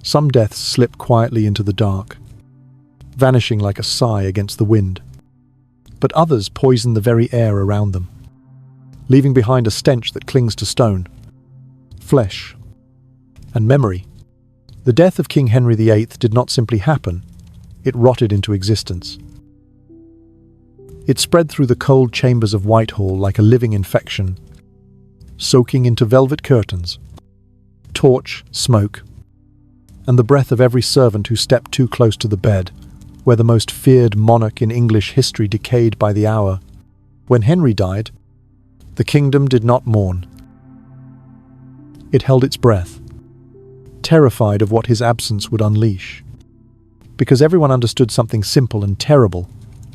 Some deaths slip quietly into the dark, vanishing like a sigh against the wind. But others poison the very air around them, leaving behind a stench that clings to stone, flesh, and memory. The death of King Henry VIII did not simply happen, it rotted into existence. It spread through the cold chambers of Whitehall like a living infection, soaking into velvet curtains, torch, smoke, and the breath of every servant who stepped too close to the bed, where the most feared monarch in English history decayed by the hour. When Henry died, the kingdom did not mourn. It held its breath, terrified of what his absence would unleash. Because everyone understood something simple and terrible: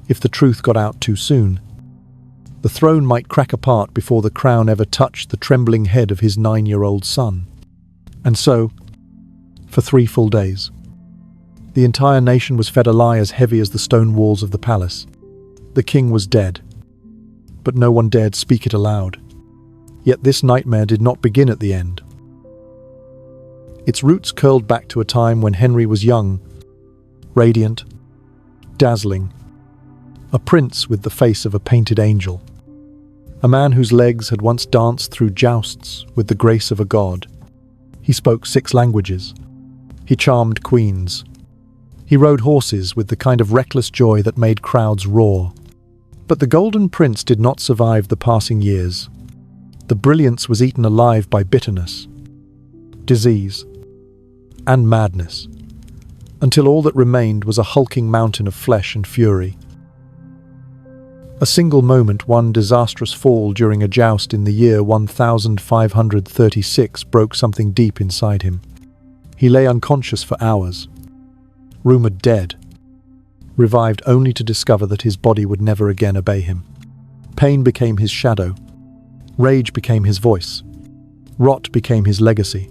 if the truth got out too soon, the throne might crack apart before the crown ever touched the trembling head of his 9-year-old son. And so, for 3 full days, the entire nation was fed a lie as heavy as the stone walls of the palace. The king was dead, but no one dared speak it aloud. Yet this nightmare did not begin at the end. Its roots curled back to a time when Henry was young, radiant, dazzling, a prince with the face of a painted angel, a man whose legs had once danced through jousts with the grace of a god. He spoke 6 languages. He charmed queens. He rode horses with the kind of reckless joy that made crowds roar. But the Golden Prince did not survive the passing years. The brilliance was eaten alive by bitterness, disease, and madness, until all that remained was a hulking mountain of flesh and fury. A single moment, one disastrous fall during a joust in the year 1536, broke something deep inside him. He lay unconscious for hours, rumoured dead, revived only to discover that his body would never again obey him. Pain became his shadow, rage became his voice, rot became his legacy.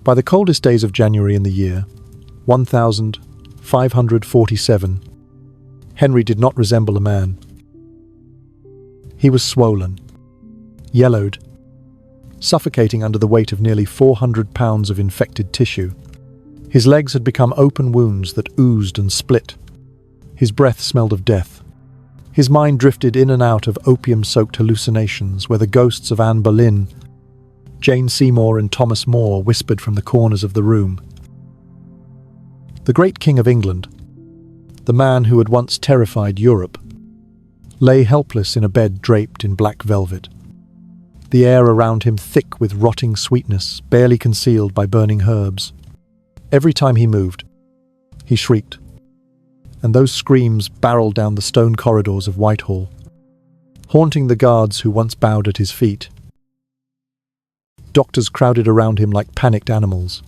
By the coldest days of January in the year 1547, Henry did not resemble a man. He was swollen, yellowed, suffocating under the weight of nearly 400 pounds of infected tissue. His legs had become open wounds that oozed and split. His breath smelled of death. His mind drifted in and out of opium-soaked hallucinations where the ghosts of Anne Boleyn, Jane Seymour and Thomas More whispered from the corners of the room. The great King of England, the man who had once terrified Europe, lay helpless in a bed draped in black velvet, the air around him thick with rotting sweetness, barely concealed by burning herbs. Every time he moved, he shrieked, and those screams barreled down the stone corridors of Whitehall, haunting the guards who once bowed at his feet. Doctors crowded around him like panicked animals,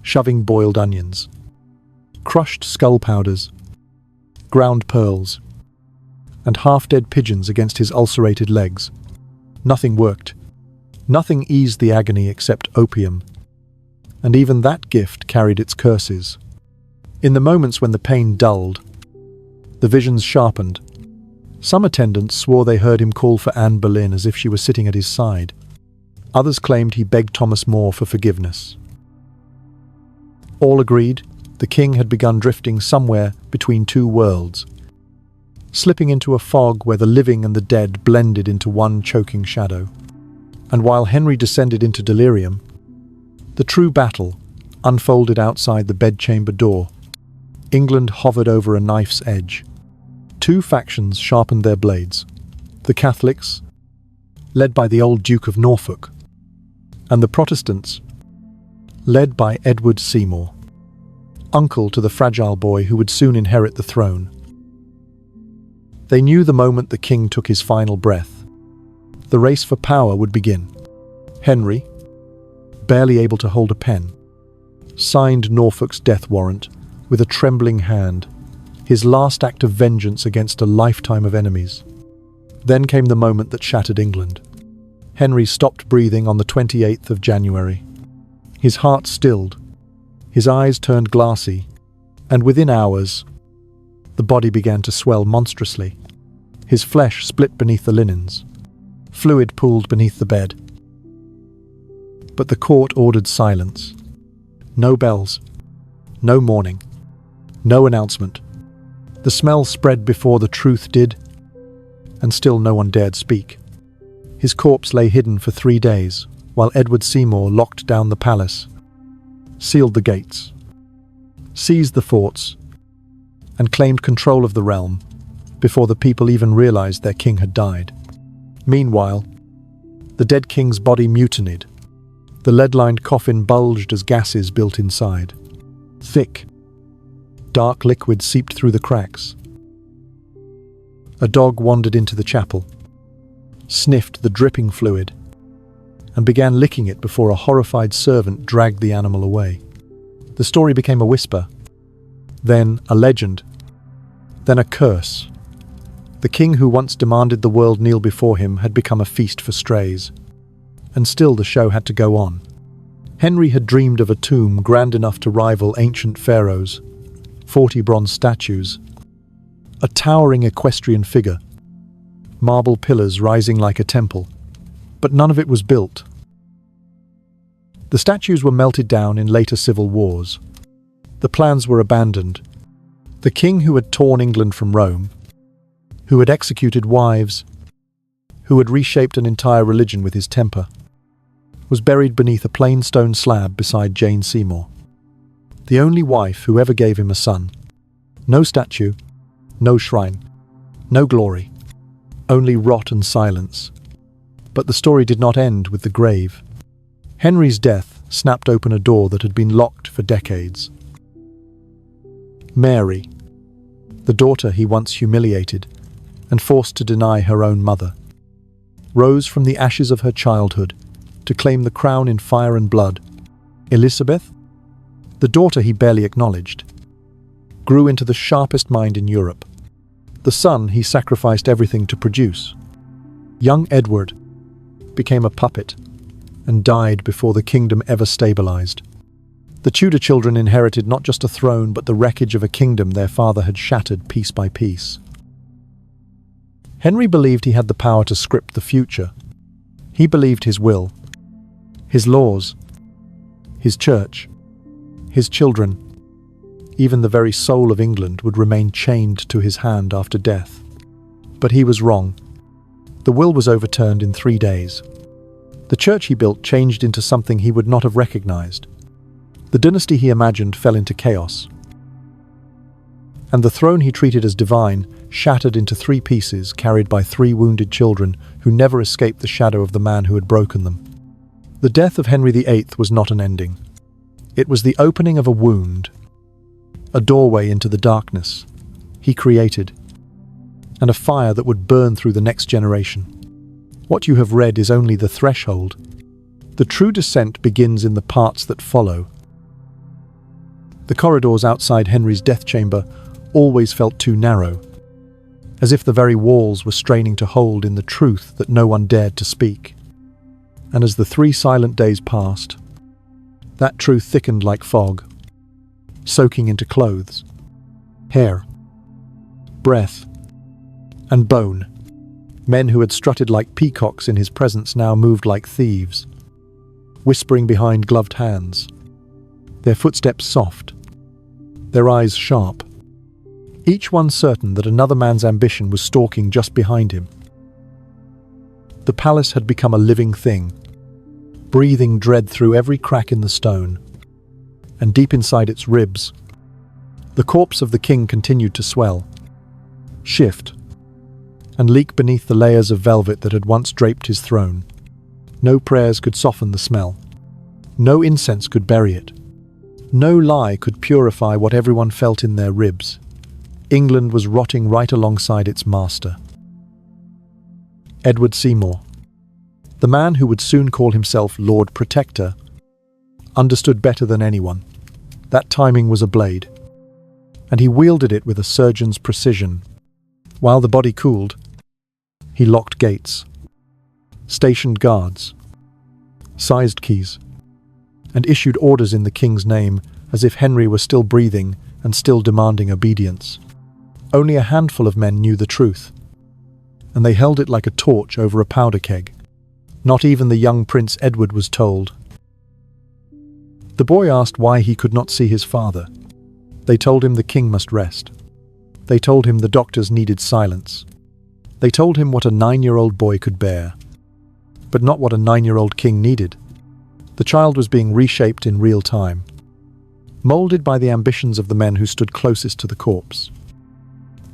shoving boiled onions, crushed skull powders, ground pearls, and half-dead pigeons against his ulcerated legs. Nothing worked. Nothing eased the agony except opium, and even that gift carried its curses. In the moments when the pain dulled, the visions sharpened. Some attendants swore they heard him call for Anne Boleyn as if she were sitting at his side. Others claimed he begged Thomas More for forgiveness. All agreed the king had begun drifting somewhere between 2 worlds, slipping into a fog where the living and the dead blended into one choking shadow. And while Henry descended into delirium, the true battle unfolded outside the bedchamber door. England hovered over a knife's edge. 2 factions sharpened their blades: the Catholics, led by the old Duke of Norfolk, and the Protestants, led by Edward Seymour, uncle to the fragile boy who would soon inherit the throne. They knew the moment the king took his final breath, the race for power would begin. Henry, barely able to hold a pen, signed Norfolk's death warrant with a trembling hand, his last act of vengeance against a lifetime of enemies. Then came the moment that shattered England. Henry stopped breathing on the 28th of January. His heart stilled, his eyes turned glassy, and within hours, the body began to swell monstrously. His flesh split beneath the linens. Fluid pooled beneath the bed. But the court ordered silence. No bells. No mourning. No announcement. The smell spread before the truth did, and still no one dared speak. His corpse lay hidden for 3 days, while Edward Seymour locked down the palace, sealed the gates, seized the forts, and claimed control of the realm before the people even realized their king had died. Meanwhile, the dead king's body mutinied. The lead-lined coffin bulged as gases built inside. Thick, dark liquid seeped through the cracks. A dog wandered into the chapel, sniffed the dripping fluid, and began licking it before a horrified servant dragged the animal away. The story became a whisper, then a legend, then a curse. The king who once demanded the world kneel before him had become a feast for strays. And still the show had to go on. Henry had dreamed of a tomb grand enough to rival ancient pharaohs, 40 bronze statues, a towering equestrian figure, marble pillars rising like a temple. But none of it was built. The statues were melted down in later civil wars. The plans were abandoned. The king who had torn England from Rome, who had executed wives, who had reshaped an entire religion with his temper, was buried beneath a plain stone slab beside Jane Seymour, the only wife who ever gave him a son. No statue, no shrine, no glory, only rot and silence. But the story did not end with the grave. Henry's death snapped open a door that had been locked for decades. Mary, the daughter he once humiliated and forced to deny her own mother, rose from the ashes of her childhood to claim the crown in fire and blood. Elizabeth, the daughter he barely acknowledged, grew into the sharpest mind in Europe, the son he sacrificed everything to produce. Young Edward became a puppet and died before the kingdom ever stabilized. The Tudor children inherited not just a throne but the wreckage of a kingdom their father had shattered piece by piece. Henry believed he had the power to script the future. He believed his will, his laws, his church, his children, even the very soul of England would remain chained to his hand after death. But he was wrong. The will was overturned in 3 days. The church he built changed into something he would not have recognized. The dynasty he imagined fell into chaos. And the throne he treated as divine shattered into 3 pieces carried by 3 wounded children who never escaped the shadow of the man who had broken them. The death of Henry VIII was not an ending. It was the opening of a wound, a doorway into the darkness he created, and a fire that would burn through the next generation. What you have read is only the threshold. The true descent begins in the parts that follow. The corridors outside Henry's death chamber always felt too narrow, as if the very walls were straining to hold in the truth that no one dared to speak. And as the 3 silent days passed, that truth thickened like fog, soaking into clothes, hair, breath, and bone. Men who had strutted like peacocks in his presence now moved like thieves, whispering behind gloved hands, their footsteps soft, their eyes sharp, each one certain that another man's ambition was stalking just behind him. The palace had become a living thing, breathing dread through every crack in the stone, and deep inside its ribs, the corpse of the king continued to swell, shift, and leak beneath the layers of velvet that had once draped his throne. No prayers could soften the smell. No incense could bury it. No lie could purify what everyone felt in their ribs. England was rotting right alongside its master. Edward Seymour, the man who would soon call himself Lord Protector, understood better than anyone that timing was a blade, and he wielded it with a surgeon's precision. While the body cooled, he locked gates, stationed guards, seized keys, and issued orders in the king's name as if Henry were still breathing and still demanding obedience. Only a handful of men knew the truth, and they held it like a torch over a powder keg. Not even the young Prince Edward was told. The boy asked why he could not see his father. They told him the king must rest. They told him the doctors needed silence. They told him what a 9-year-old boy could bear, but not what a 9-year-old king needed. The child was being reshaped in real time, molded by the ambitions of the men who stood closest to the corpse.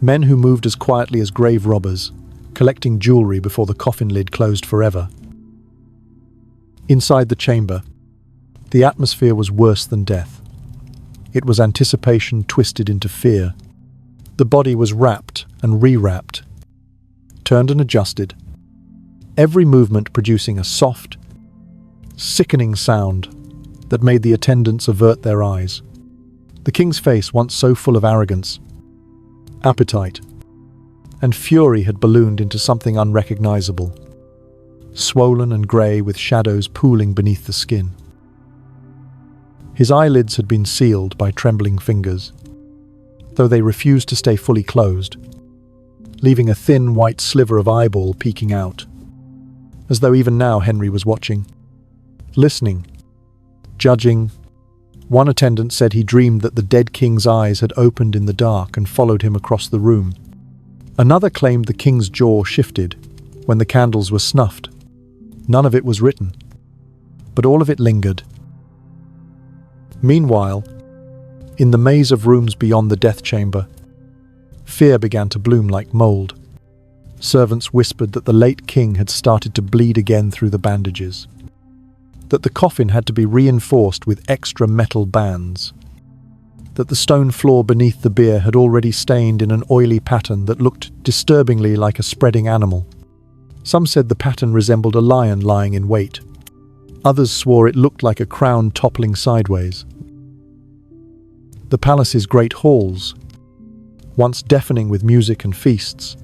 Men who moved as quietly as grave robbers, collecting jewelry before the coffin lid closed forever. Inside the chamber, the atmosphere was worse than death. It was anticipation twisted into fear. The body was wrapped and rewrapped, turned and adjusted, every movement producing a soft, sickening sound that made the attendants avert their eyes. The king's face, once so full of arrogance, appetite, and fury, had ballooned into something unrecognizable, swollen and grey with shadows pooling beneath the skin. His eyelids had been sealed by trembling fingers, though they refused to stay fully closed, leaving a thin white sliver of eyeball peeking out, as though even now Henry was watching, listening, judging. One attendant said he dreamed that the dead king's eyes had opened in the dark and followed him across the room. Another claimed the king's jaw shifted when the candles were snuffed. None of it was written, but all of it lingered. Meanwhile, in the maze of rooms beyond the death chamber, fear began to bloom like mold. Servants whispered that the late king had started to bleed again through the bandages, that the coffin had to be reinforced with extra metal bands, that the stone floor beneath the bier had already stained in an oily pattern that looked disturbingly like a spreading animal. Some said the pattern resembled a lion lying in wait. Others swore it looked like a crown toppling sideways. The palace's great halls, once deafening with music and feasts,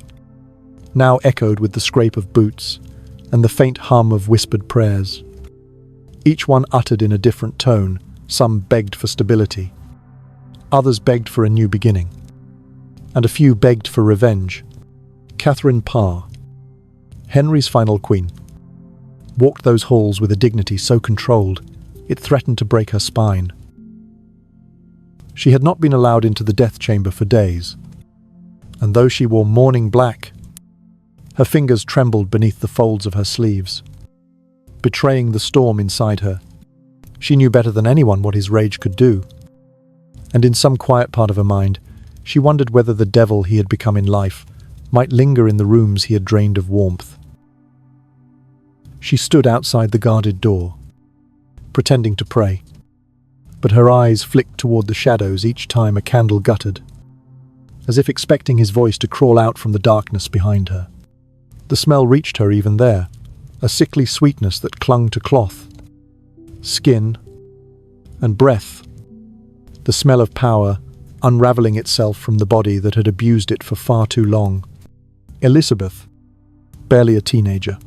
now echoed with the scrape of boots and the faint hum of whispered prayers. Each one uttered in a different tone. Some begged for stability. Others begged for a new beginning. And a few begged for revenge. Catherine Parr, Henry's final queen, walked those halls with a dignity so controlled it threatened to break her spine. She had not been allowed into the death chamber for days, and though she wore mourning black, her fingers trembled beneath the folds of her sleeves, betraying the storm inside her. She knew better than anyone what his rage could do, and in some quiet part of her mind, she wondered whether the devil he had become in life might linger in the rooms he had drained of warmth. She stood outside the guarded door, pretending to pray, but her eyes flicked toward the shadows each time a candle guttered, as if expecting his voice to crawl out from the darkness behind her. The smell reached her even there, a sickly sweetness that clung to cloth, skin, and breath, the smell of power unraveling itself from the body that had abused it for far too long. Elizabeth, barely a teenager,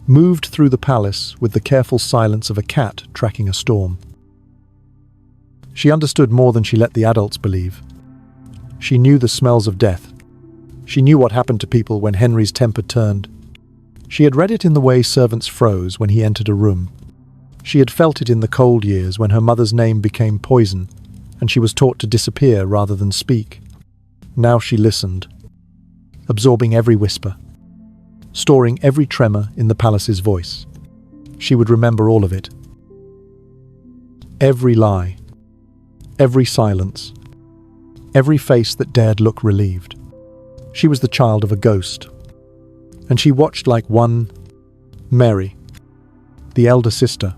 moved through the palace with the careful silence of a cat tracking a storm. She understood more than she let the adults believe. She knew the smells of death. She knew what happened to people when Henry's temper turned. She had read it in the way servants froze when he entered a room. She had felt it in the cold years when her mother's name became poison and she was taught to disappear rather than speak. Now she listened, absorbing every whisper, storing every tremor in the palace's voice. She would remember all of it. Every lie, every silence, every face that dared look relieved. She was the child of a ghost, and she watched like one. Mary, the elder sister,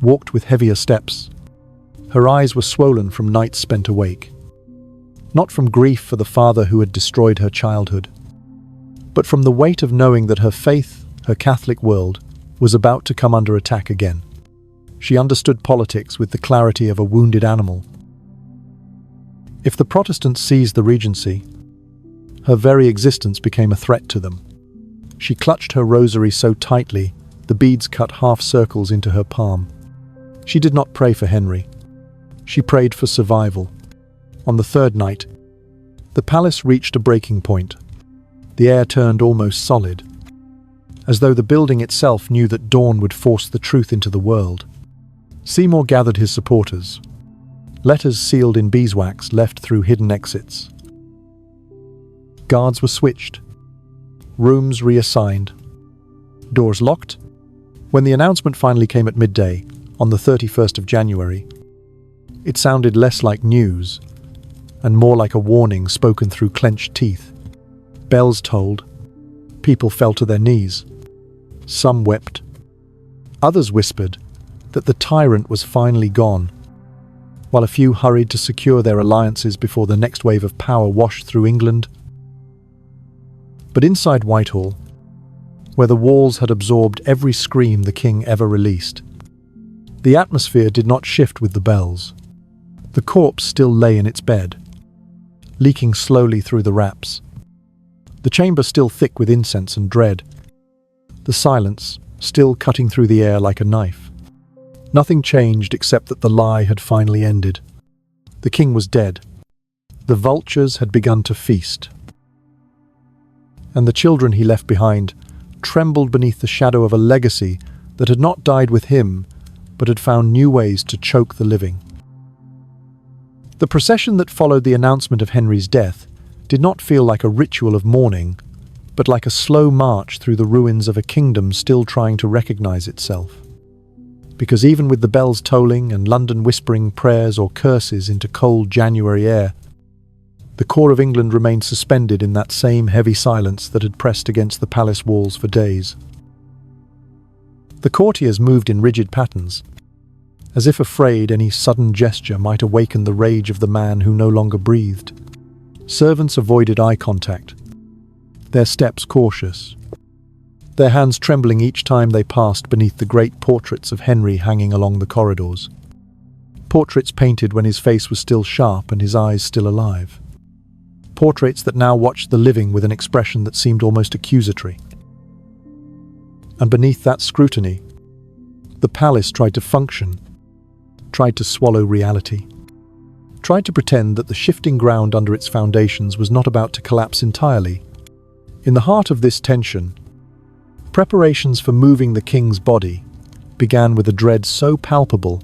walked with heavier steps. Her eyes were swollen from nights spent awake, not from grief for the father who had destroyed her childhood, but from the weight of knowing that her faith, her Catholic world, was about to come under attack again. She understood politics with the clarity of a wounded animal. If the Protestants seized the regency, her very existence became a threat to them. She clutched her rosary so tightly, the beads cut half circles into her palm. She did not pray for Henry. She prayed for survival. On the third night, the palace reached a breaking point. The air turned almost solid, as though the building itself knew that dawn would force the truth into the world. Seymour gathered his supporters. Letters sealed in beeswax left through hidden exits. Guards were switched. Rooms reassigned. Doors locked. When the announcement finally came at midday, on the 31st of January, it sounded less like news and more like a warning spoken through clenched teeth. Bells tolled. People fell to their knees. Some wept. Others whispered that the tyrant was finally gone, while a few hurried to secure their alliances before the next wave of power washed through England. But inside Whitehall, where the walls had absorbed every scream the king ever released, the atmosphere did not shift with the bells. The corpse still lay in its bed, leaking slowly through the wraps. The chamber still thick with incense and dread. The silence still cutting through the air like a knife. Nothing changed except that the lie had finally ended. The king was dead. The vultures had begun to feast. And the children he left behind trembled beneath the shadow of a legacy that had not died with him, but had found new ways to choke the living. The procession that followed the announcement of Henry's death did not feel like a ritual of mourning, but like a slow march through the ruins of a kingdom still trying to recognize itself. Because even with the bells tolling and London whispering prayers or curses into cold January air, the core of England remained suspended in that same heavy silence that had pressed against the palace walls for days. The courtiers moved in rigid patterns, as if afraid any sudden gesture might awaken the rage of the man who no longer breathed. Servants avoided eye contact, their steps cautious, their hands trembling each time they passed beneath the great portraits of Henry hanging along the corridors. Portraits painted when his face was still sharp and his eyes still alive. Portraits that now watched the living with an expression that seemed almost accusatory. And beneath that scrutiny, the palace tried to function, tried to swallow reality, tried to pretend that the shifting ground under its foundations was not about to collapse entirely. In the heart of this tension, preparations for moving the king's body began with a dread so palpable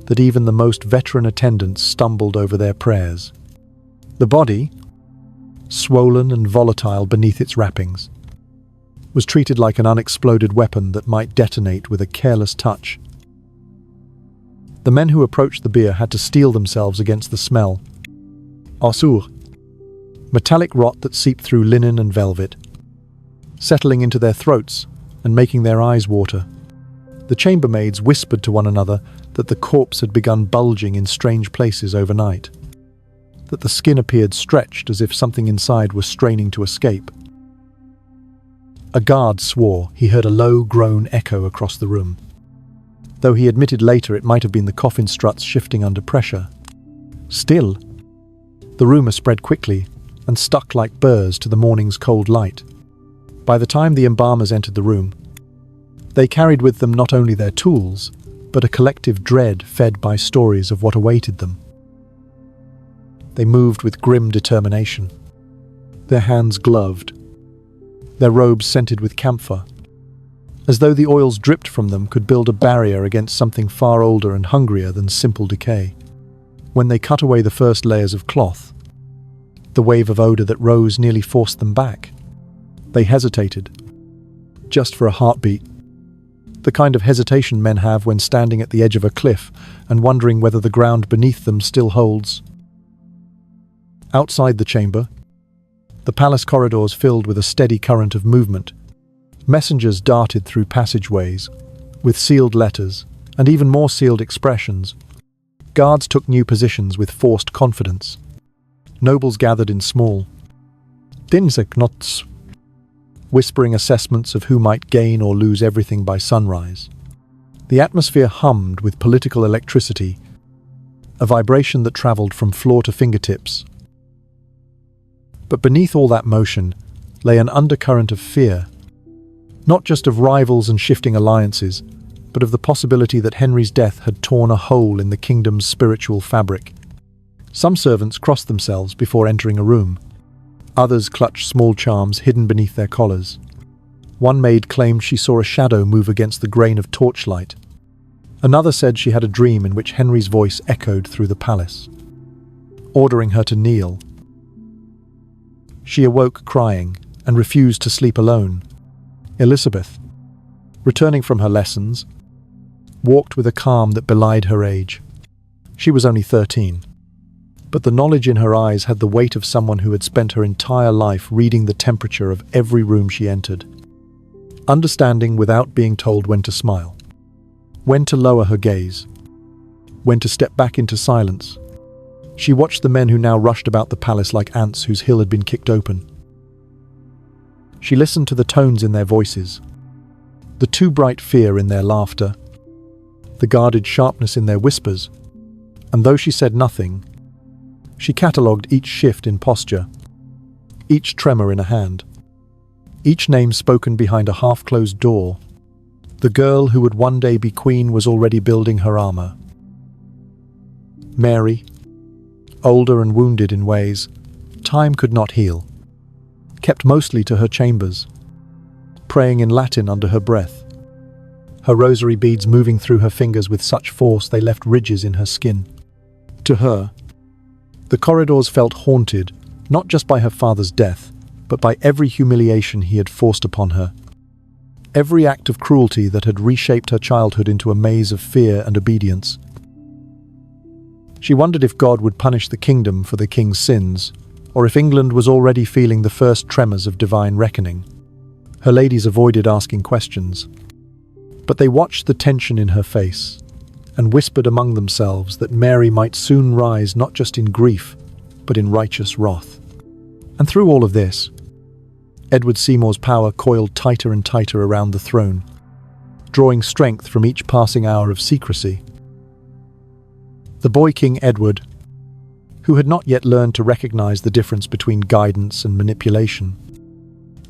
that even the most veteran attendants stumbled over their prayers. The body, swollen and volatile beneath its wrappings, was treated like an unexploded weapon that might detonate with a careless touch. The men who approached the bier had to steel themselves against the smell. Arsur, metallic rot that seeped through linen and velvet, settling into their throats and making their eyes water. The chambermaids whispered to one another that the corpse had begun bulging in strange places overnight, that the skin appeared stretched as if something inside was straining to escape. A guard swore he heard a low groan echo across the room, though he admitted later it might have been the coffin struts shifting under pressure. Still, the rumour spread quickly and stuck like burrs to the morning's cold light. By the time the embalmers entered the room, they carried with them not only their tools, but a collective dread fed by stories of what awaited them. They moved with grim determination, their hands gloved, their robes scented with camphor, as though the oils dripped from them could build a barrier against something far older and hungrier than simple decay. When they cut away the first layers of cloth, the wave of odour that rose nearly forced them back. They hesitated, just for a heartbeat, the kind of hesitation men have when standing at the edge of a cliff and wondering whether the ground beneath them still holds. Outside the chamber, the palace corridors filled with a steady current of movement. Messengers darted through passageways, with sealed letters, and even more sealed expressions. Guards took new positions with forced confidence. Nobles gathered in small knots, whispering assessments of who might gain or lose everything by sunrise. The atmosphere hummed with political electricity, a vibration that travelled from floor to fingertips. But beneath all that motion lay an undercurrent of fear, not just of rivals and shifting alliances, but of the possibility that Henry's death had torn a hole in the kingdom's spiritual fabric. Some servants crossed themselves before entering a room. Others clutched small charms hidden beneath their collars. One maid claimed she saw a shadow move against the grain of torchlight. Another said she had a dream in which Henry's voice echoed through the palace, ordering her to kneel. She awoke crying and refused to sleep alone. Elizabeth, returning from her lessons, walked with a calm that belied her age. She was only 13, but the knowledge in her eyes had the weight of someone who had spent her entire life reading the temperature of every room she entered, understanding without being told when to smile, when to lower her gaze, when to step back into silence. She watched the men who now rushed about the palace like ants whose hill had been kicked open. She listened to the tones in their voices, the too bright fear in their laughter, the guarded sharpness in their whispers, and though she said nothing, she catalogued each shift in posture, each tremor in a hand, each name spoken behind a half-closed door. The girl who would one day be queen was already building her armor. Mary, older and wounded in ways time could not heal, kept mostly to her chambers, praying in Latin under her breath, her rosary beads moving through her fingers with such force they left ridges in her skin. To her, the corridors felt haunted, not just by her father's death, but by every humiliation he had forced upon her, every act of cruelty that had reshaped her childhood into a maze of fear and obedience. She wondered if God would punish the kingdom for the king's sins, or if England was already feeling the first tremors of divine reckoning. Her ladies avoided asking questions, but they watched the tension in her face and whispered among themselves that Mary might soon rise not just in grief, but in righteous wrath. And through all of this, Edward Seymour's power coiled tighter and tighter around the throne, drawing strength from each passing hour of secrecy. The boy King Edward, who had not yet learned to recognize the difference between guidance and manipulation,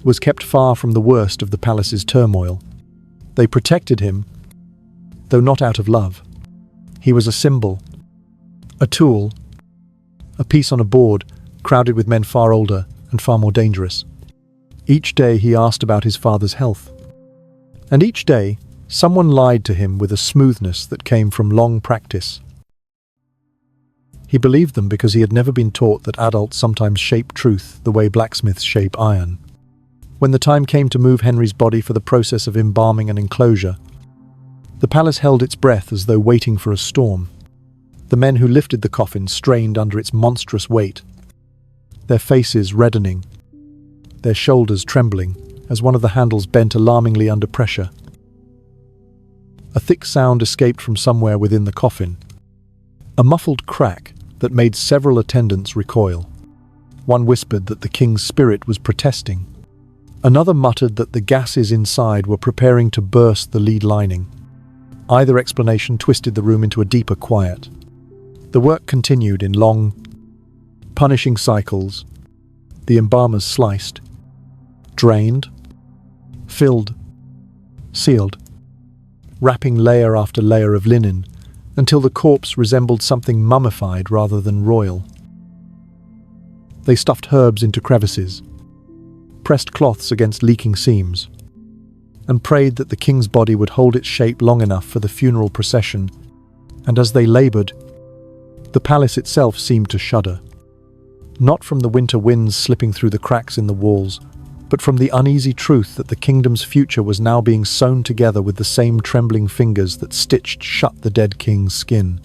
was kept far from the worst of the palace's turmoil. They protected him, though not out of love. He was a symbol, a tool, a piece on a board crowded with men far older and far more dangerous. Each day he asked about his father's health. And each day, someone lied to him with a smoothness that came from long practice. He believed them because he had never been taught that adults sometimes shape truth the way blacksmiths shape iron. When the time came to move Henry's body for the process of embalming and enclosure, the palace held its breath as though waiting for a storm. The men who lifted the coffin strained under its monstrous weight, their faces reddening, their shoulders trembling as one of the handles bent alarmingly under pressure. A thick sound escaped from somewhere within the coffin, a muffled crack that made several attendants recoil. One whispered that the king's spirit was protesting. Another muttered that the gases inside were preparing to burst the lead lining. Either explanation twisted the room into a deeper quiet. The work continued in long, punishing cycles. The embalmers sliced, drained, filled, sealed, wrapping layer after layer of linen until the corpse resembled something mummified rather than royal. They stuffed herbs into crevices, pressed cloths against leaking seams, and prayed that the king's body would hold its shape long enough for the funeral procession. And as they labored, the palace itself seemed to shudder, not from the winter winds slipping through the cracks in the walls, but from the uneasy truth that the kingdom's future was now being sewn together with the same trembling fingers that stitched shut the dead king's skin.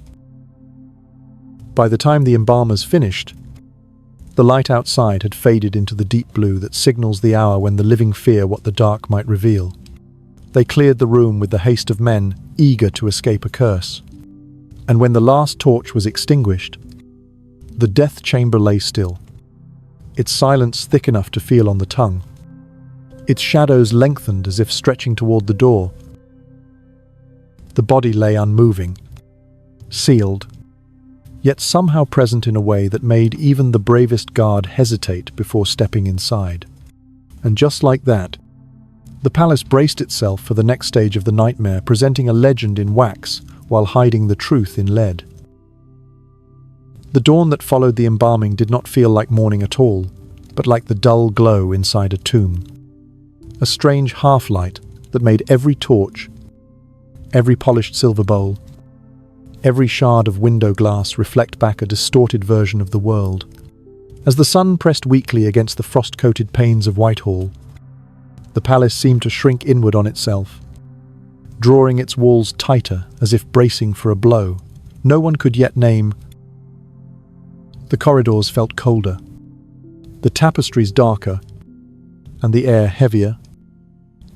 By the time the embalmers finished, the light outside had faded into the deep blue that signals the hour when the living fear what the dark might reveal. They cleared the room with the haste of men eager to escape a curse. And when the last torch was extinguished, the death chamber lay still, its silence thick enough to feel on the tongue, its shadows lengthened as if stretching toward the door. The body lay unmoving, sealed, yet somehow present in a way that made even the bravest guard hesitate before stepping inside. And just like that, the palace braced itself for the next stage of the nightmare, presenting a legend in wax while hiding the truth in lead. The dawn that followed the embalming did not feel like morning at all, but like the dull glow inside a tomb. A strange half-light that made every torch, every polished silver bowl, every shard of window glass reflect back a distorted version of the world. As the sun pressed weakly against the frost-coated panes of Whitehall, the palace seemed to shrink inward on itself, drawing its walls tighter as if bracing for a blow no one could yet name. The corridors felt colder, the tapestries darker, and the air heavier,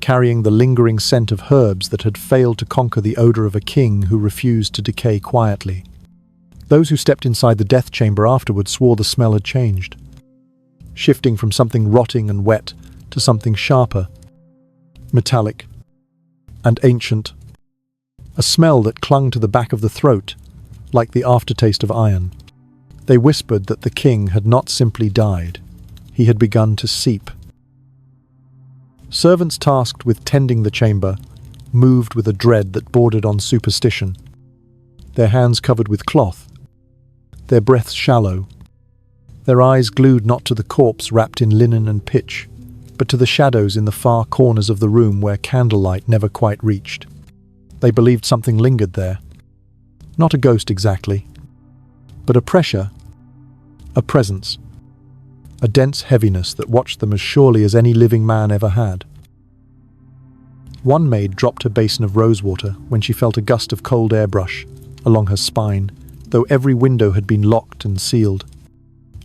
carrying the lingering scent of herbs that had failed to conquer the odor of a king who refused to decay quietly. Those who stepped inside the death chamber afterward swore the smell had changed, shifting from something rotting and wet to something sharper, metallic, and ancient, a smell that clung to the back of the throat like the aftertaste of iron. They whispered that the king had not simply died, he had begun to seep. Servants tasked with tending the chamber moved with a dread that bordered on superstition, their hands covered with cloth, their breaths shallow, their eyes glued not to the corpse wrapped in linen and pitch, but to the shadows in the far corners of the room where candlelight never quite reached. They believed something lingered there. Not a ghost exactly, but a pressure, a presence, a dense heaviness that watched them as surely as any living man ever had. One maid dropped her basin of rosewater when she felt a gust of cold air brush along her spine, though every window had been locked and sealed.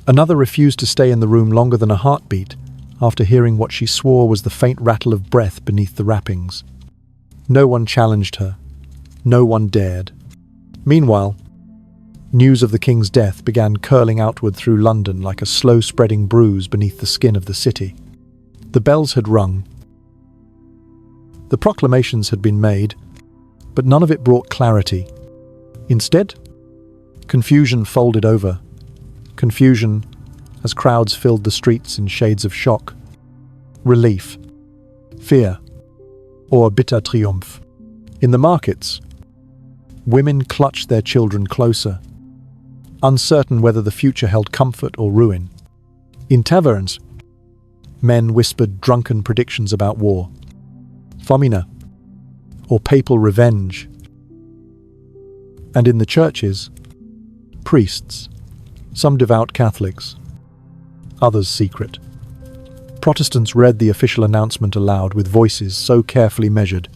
Another refused to stay in the room longer than a heartbeat after hearing what she swore was the faint rattle of breath beneath the wrappings. No one challenged her. No one dared. Meanwhile, news of the king's death began curling outward through London like a slow-spreading bruise beneath the skin of the city. The bells had rung. The proclamations had been made, but none of it brought clarity. Instead, confusion folded over. Confusion as crowds filled the streets in shades of shock, relief, fear, or bitter triumph. In the markets, women clutched their children closer, uncertain whether the future held comfort or ruin. In taverns, men whispered drunken predictions about war, famine, or papal revenge. And in the churches, priests, some devout Catholics, others secret. Protestants read the official announcement aloud with voices so carefully measured,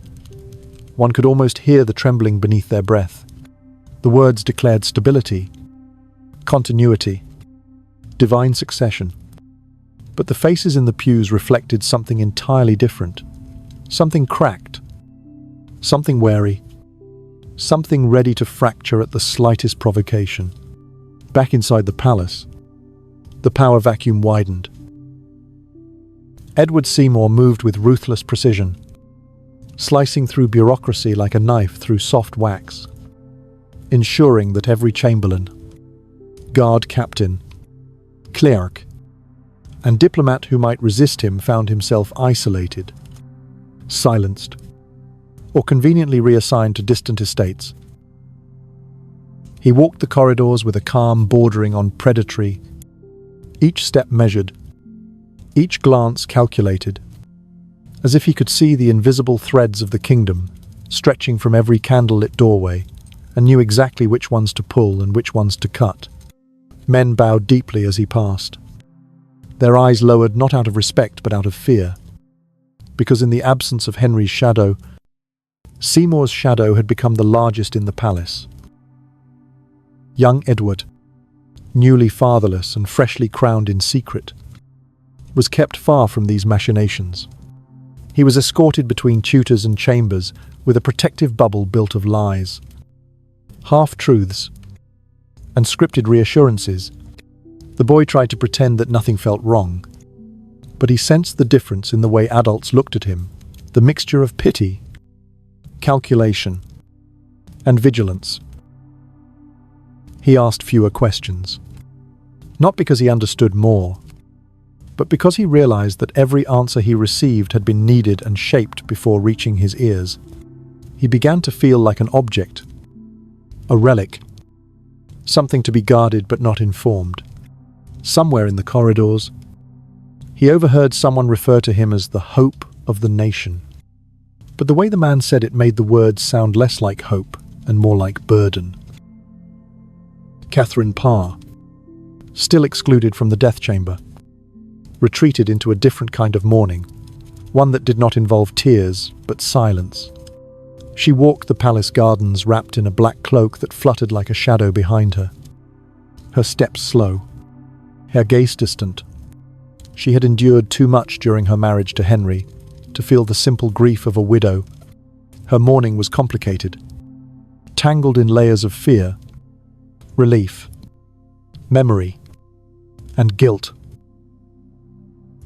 one could almost hear the trembling beneath their breath. The words declared stability, continuity, divine succession. But the faces in the pews reflected something entirely different, something cracked, something wary, something ready to fracture at the slightest provocation. Back inside the palace, the power vacuum widened. Edward Seymour moved with ruthless precision, slicing through bureaucracy like a knife through soft wax, ensuring that every chamberlain, guard captain, clerk, and diplomat who might resist him found himself isolated, silenced, or conveniently reassigned to distant estates. He walked the corridors with a calm bordering on predatory, each step measured, each glance calculated, as if he could see the invisible threads of the kingdom stretching from every candlelit doorway and knew exactly which ones to pull and which ones to cut. Men bowed deeply as he passed, their eyes lowered not out of respect but out of fear, because in the absence of Henry's shadow, Seymour's shadow had become the largest in the palace. Young Edward, newly fatherless and freshly crowned in secret, was kept far from these machinations. He was escorted between tutors and chambers with a protective bubble built of lies, half-truths, and scripted reassurances. The boy tried to pretend that nothing felt wrong, but he sensed the difference in the way adults looked at him, the mixture of pity, calculation, and vigilance. He asked fewer questions, not because he understood more, but because he realized that every answer he received had been kneaded and shaped before reaching his ears. He began to feel like an object, a relic, something to be guarded but not informed. Somewhere in the corridors, he overheard someone refer to him as the hope of the nation. but the way the man said it made the words sound less like hope and more like burden. Catherine Parr, still excluded from the death chamber, retreated into a different kind of mourning, one that did not involve tears, but silence. She walked the palace gardens wrapped in a black cloak that fluttered like a shadow behind her. Her steps slow, her gaze distant. She had endured too much during her marriage to Henry to feel the simple grief of a widow. Her mourning was complicated, tangled in layers of fear, relief, memory, and guilt.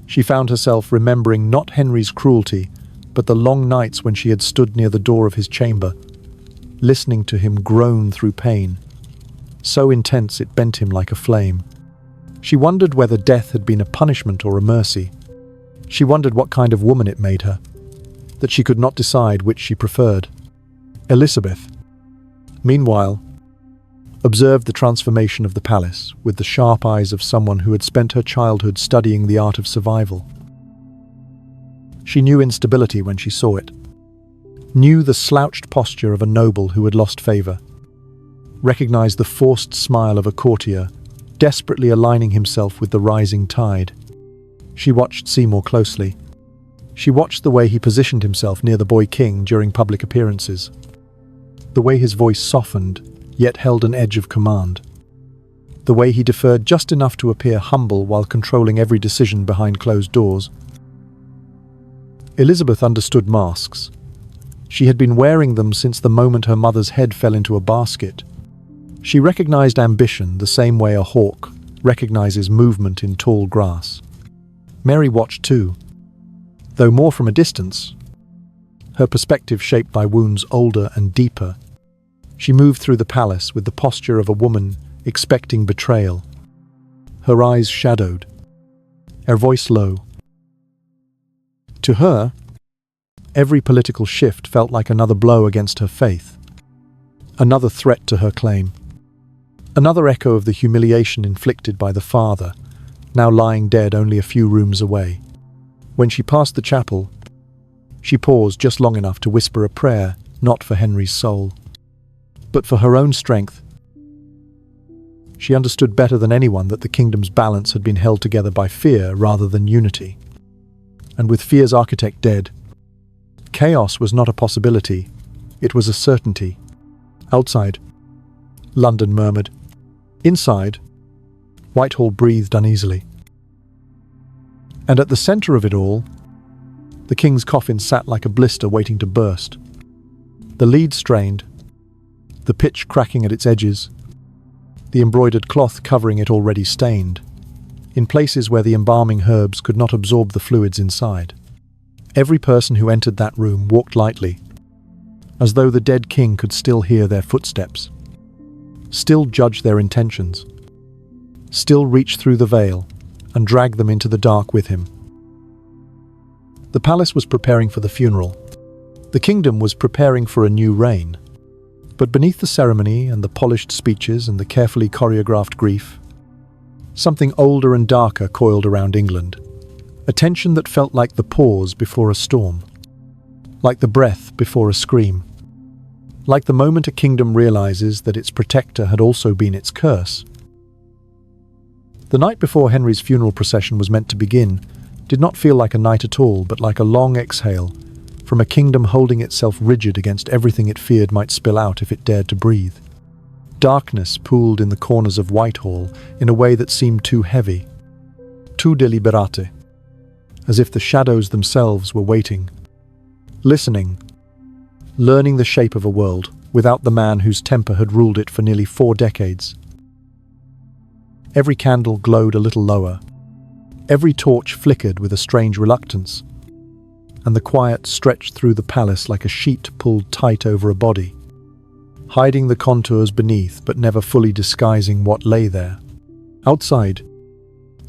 She found herself remembering not Henry's cruelty, but the long nights when she had stood near the door of his chamber, listening to him groan through pain, so intense it bent him like a flame. She wondered whether death had been a punishment or a mercy. She wondered what kind of woman it made her, that she could not decide which she preferred. Elizabeth, meanwhile, observed the transformation of the palace with the sharp eyes of someone who had spent her childhood studying the art of survival. She knew instability when she saw it, knew the slouched posture of a noble who had lost favor, recognized the forced smile of a courtier, desperately aligning himself with the rising tide. She watched Seymour closely. She watched the way he positioned himself near the boy king during public appearances, the way his voice softened, yet held an edge of command, the way he deferred just enough to appear humble while controlling every decision behind closed doors. Elizabeth understood masks. She had been wearing them since the moment her mother's head fell into a basket. She recognized ambition the same way a hawk recognizes movement in tall grass. Mary watched too, though more from a distance, her perspective shaped by wounds older and deeper. She moved through the palace with the posture of a woman expecting betrayal, her eyes shadowed, her voice low. To her, every political shift felt like another blow against her faith, another threat to her claim, another echo of the humiliation inflicted by the father, now lying dead only a few rooms away. When she passed the chapel, she paused just long enough to whisper a prayer, not for Henry's soul, but for her own strength. She understood better than anyone that the kingdom's balance had been held together by fear rather than unity. And with fear's architect dead, chaos was not a possibility, it was a certainty. Outside, London murmured. Inside, Whitehall breathed uneasily. And at the centre of it all, the king's coffin sat like a blister waiting to burst. The lead strained, the pitch cracking at its edges, the embroidered cloth covering it already stained, in places where the embalming herbs could not absorb the fluids inside. Every person who entered that room walked lightly, as though the dead king could still hear their footsteps, still judge their intentions, still reach through the veil and drag them into the dark with him. The palace was preparing for the funeral. The kingdom was preparing for a new reign. But beneath the ceremony and the polished speeches and the carefully choreographed grief, something older and darker coiled around England, a tension that felt like the pause before a storm, like the breath before a scream, like the moment a kingdom realizes that its protector had also been its curse. The night before Henry's funeral procession was meant to begin did not feel like a night at all, but like a long exhale from a kingdom holding itself rigid against everything it feared might spill out if it dared to breathe. Darkness pooled in the corners of Whitehall in a way that seemed too heavy, too deliberate, as if the shadows themselves were waiting, listening, learning the shape of a world without the man whose temper had ruled it for nearly 4 decades. Every candle glowed a little lower, every torch flickered with a strange reluctance, and the quiet stretched through the palace like a sheet pulled tight over a body, hiding the contours beneath but never fully disguising what lay there. Outside,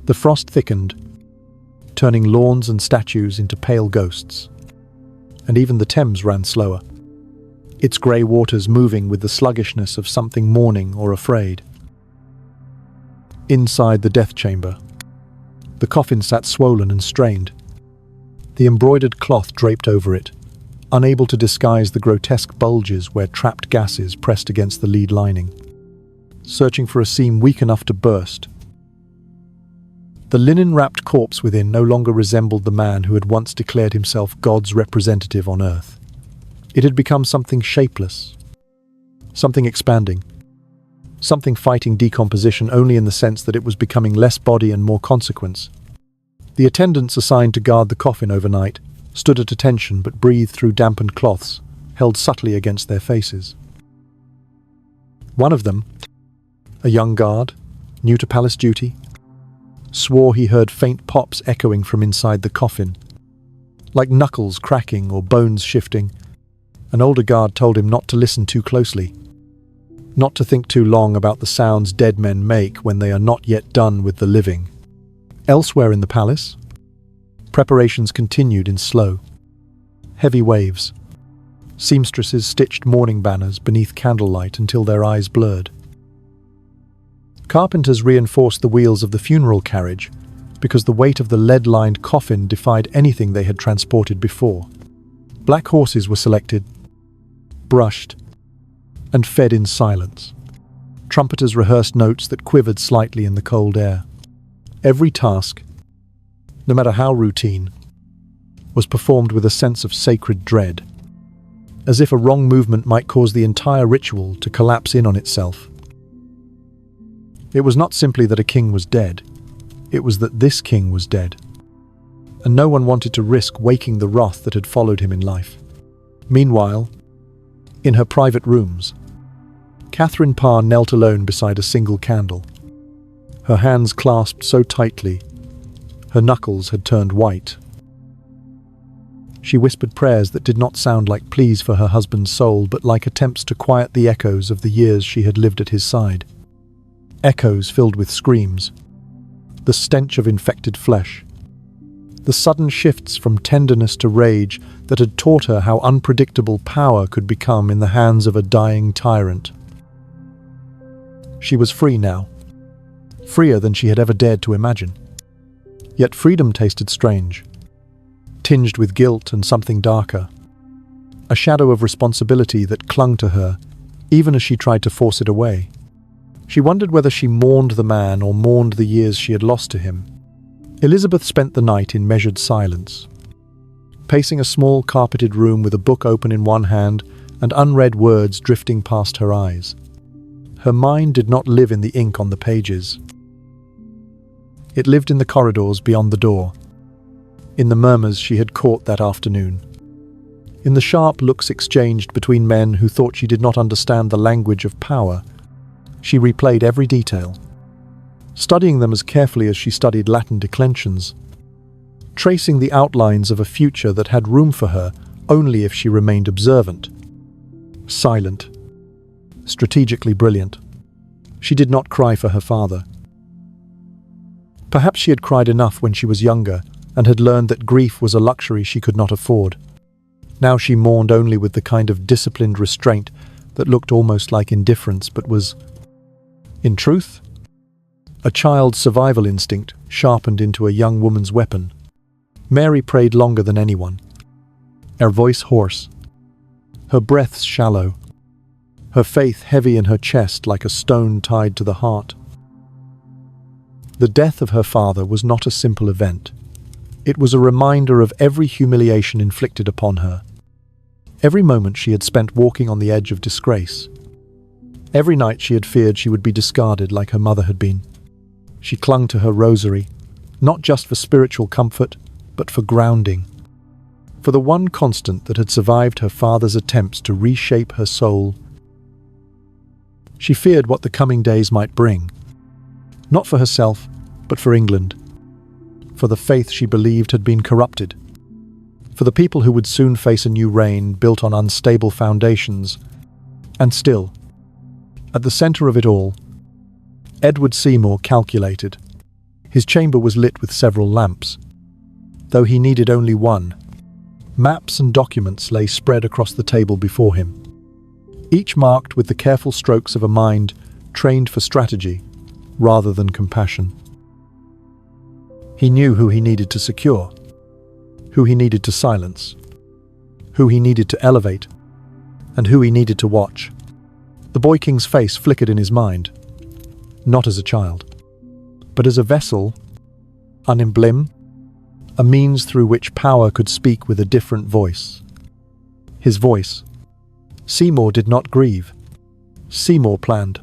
the frost thickened, turning lawns and statues into pale ghosts, and even the Thames ran slower, its grey waters moving with the sluggishness of something mourning or afraid. Inside the death chamber, the coffin sat swollen and strained, the embroidered cloth draped over it, unable to disguise the grotesque bulges where trapped gases pressed against the lead lining, searching for a seam weak enough to burst. The linen-wrapped corpse within no longer resembled the man who had once declared himself God's representative on earth. It had become something shapeless, something expanding, something fighting decomposition only in the sense that it was becoming less body and more consequence. The attendants assigned to guard the coffin overnight stood at attention but breathed through dampened cloths, held subtly against their faces. One of them, a young guard, new to palace duty, swore he heard faint pops echoing from inside the coffin, like knuckles cracking or bones shifting. An older guard told him not to listen too closely, not to think too long about the sounds dead men make when they are not yet done with the living. Elsewhere in the palace, preparations continued in slow, heavy waves. Seamstresses stitched mourning banners beneath candlelight until their eyes blurred. Carpenters reinforced the wheels of the funeral carriage because the weight of the lead-lined coffin defied anything they had transported before. Black horses were selected, brushed, and fed in silence. Trumpeters rehearsed notes that quivered slightly in the cold air. Every task, no matter how routine, was performed with a sense of sacred dread, as if a wrong movement might cause the entire ritual to collapse in on itself. It was not simply that a king was dead, it was that this king was dead, and no one wanted to risk waking the wrath that had followed him in life. Meanwhile, in her private rooms, Catherine Parr knelt alone beside a single candle, her hands clasped so tightly, her knuckles had turned white. She whispered prayers that did not sound like pleas for her husband's soul, but like attempts to quiet the echoes of the years she had lived at his side. Echoes filled with screams, the stench of infected flesh, the sudden shifts from tenderness to rage that had taught her how unpredictable power could become in the hands of a dying tyrant. She was free now, freer than she had ever dared to imagine. Yet freedom tasted strange, tinged with guilt and something darker, a shadow of responsibility that clung to her, even as she tried to force it away. She wondered whether she mourned the man or mourned the years she had lost to him. Elizabeth spent the night in measured silence, pacing a small carpeted room with a book open in one hand and unread words drifting past her eyes. Her mind did not live in the ink on the pages. It lived in the corridors beyond the door, in the murmurs she had caught that afternoon, in the sharp looks exchanged between men who thought she did not understand the language of power. She replayed every detail, studying them as carefully as she studied Latin declensions, tracing the outlines of a future that had room for her only if she remained observant, silent, strategically brilliant. She did not cry for her father. Perhaps she had cried enough when she was younger and had learned that grief was a luxury she could not afford. Now she mourned only with the kind of disciplined restraint that looked almost like indifference but was, in truth, a child's survival instinct sharpened into a young woman's weapon. Mary prayed longer than anyone, her voice hoarse, her breaths shallow, her faith heavy in her chest like a stone tied to the heart. The death of her father was not a simple event. It was a reminder of every humiliation inflicted upon her, every moment she had spent walking on the edge of disgrace, every night she had feared she would be discarded like her mother had been. She clung to her rosary, not just for spiritual comfort, but for grounding, for the one constant that had survived her father's attempts to reshape her soul. She feared what the coming days might bring, not for herself, but for England, for the faith she believed had been corrupted, for the people who would soon face a new reign built on unstable foundations. And still, at the centre of it all, Edward Seymour calculated. His chamber was lit with several lamps, though he needed only one. Maps and documents lay spread across the table before him, each marked with the careful strokes of a mind trained for strategy rather than compassion. He knew who he needed to secure, who he needed to silence, who he needed to elevate, and who he needed to watch. The boy king's face flickered in his mind, not as a child, but as a vessel, an emblem, a means through which power could speak with a different voice. His voice. Seymour did not grieve. Seymour planned.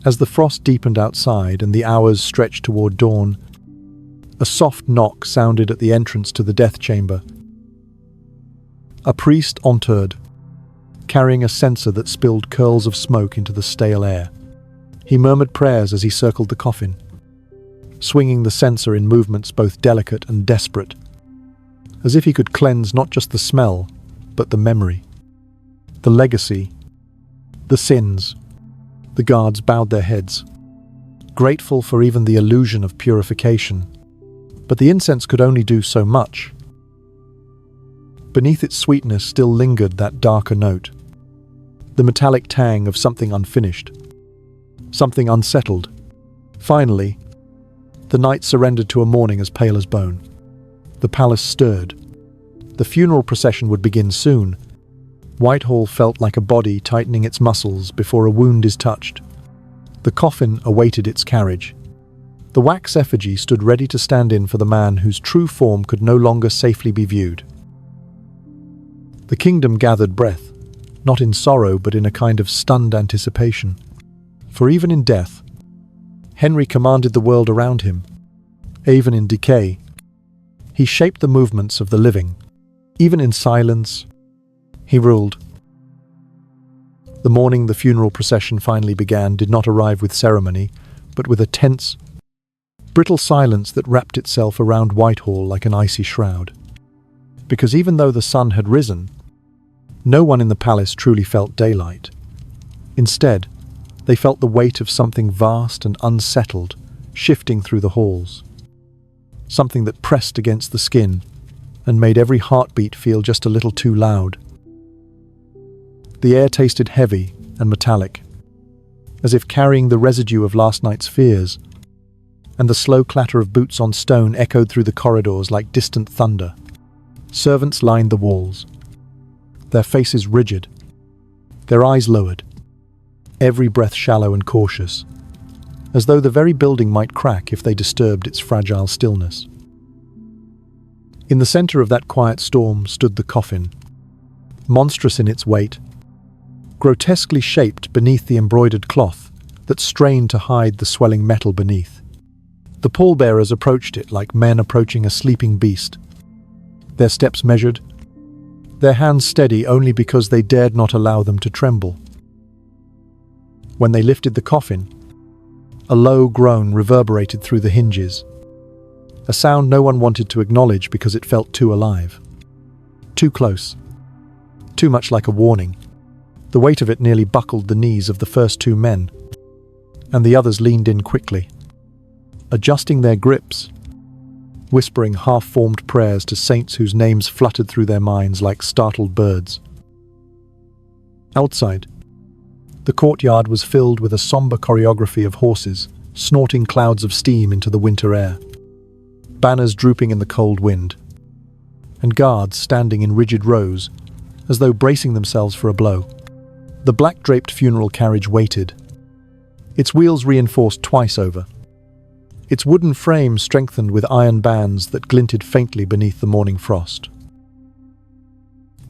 As the frost deepened outside and the hours stretched toward dawn, a soft knock sounded at the entrance to the death chamber. A priest entered, carrying a censer that spilled curls of smoke into the stale air. He murmured prayers as he circled the coffin, swinging the censer in movements both delicate and desperate, as if he could cleanse not just the smell, but the memory, the legacy, the sins. The guards bowed their heads, grateful for even the illusion of purification, but the incense could only do so much. Beneath its sweetness still lingered that darker note, the metallic tang of something unfinished, something unsettled. Finally, the night surrendered to a morning as pale as bone. The palace stirred. The funeral procession would begin soon. Whitehall felt like a body tightening its muscles before a wound is touched. The coffin awaited its carriage. The wax effigy stood ready to stand in for the man whose true form could no longer safely be viewed. The kingdom gathered breath, not in sorrow but in a kind of stunned anticipation. For even in death, Henry commanded the world around him. Even in decay, he shaped the movements of the living. Even in silence, he ruled. The morning the funeral procession finally began did not arrive with ceremony, but with a tense, brittle silence that wrapped itself around Whitehall like an icy shroud. Because even though the sun had risen, no one in the palace truly felt daylight. Instead, they felt the weight of something vast and unsettled shifting through the halls. Something that pressed against the skin and made every heartbeat feel just a little too loud. The air tasted heavy and metallic, as if carrying the residue of last night's fears, and the slow clatter of boots on stone echoed through the corridors like distant thunder. Servants lined the walls, their faces rigid, their eyes lowered, every breath shallow and cautious, as though the very building might crack if they disturbed its fragile stillness. In the center of that quiet storm stood the coffin, monstrous in its weight, grotesquely shaped beneath the embroidered cloth that strained to hide the swelling metal beneath. The pallbearers approached it like men approaching a sleeping beast, their steps measured, their hands steady only because they dared not allow them to tremble. When they lifted the coffin, a low groan reverberated through the hinges, a sound no one wanted to acknowledge because it felt too alive, too close, too much like a warning. The weight of it nearly buckled the knees of the first two men, and the others leaned in quickly, adjusting their grips, whispering half-formed prayers to saints whose names fluttered through their minds like startled birds. Outside, the courtyard was filled with a somber choreography of horses, snorting clouds of steam into the winter air, banners drooping in the cold wind, and guards standing in rigid rows, as though bracing themselves for a blow. The black-draped funeral carriage waited, its wheels reinforced twice over, its wooden frame strengthened with iron bands that glinted faintly beneath the morning frost.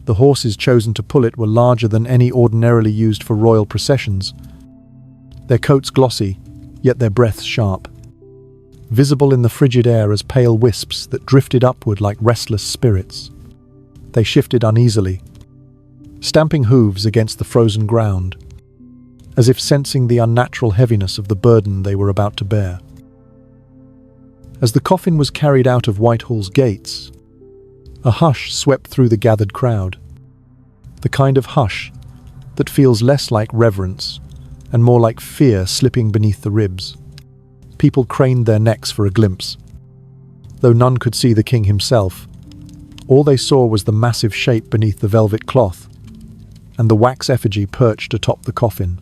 The horses chosen to pull it were larger than any ordinarily used for royal processions, their coats glossy, yet their breaths sharp, visible in the frigid air as pale wisps that drifted upward like restless spirits. They shifted uneasily, stamping hooves against the frozen ground, as if sensing the unnatural heaviness of the burden they were about to bear. As the coffin was carried out of Whitehall's gates, a hush swept through the gathered crowd, the kind of hush that feels less like reverence and more like fear slipping beneath the ribs. People craned their necks for a glimpse. Though none could see the king himself, all they saw was the massive shape beneath the velvet cloth and the wax effigy perched atop the coffin,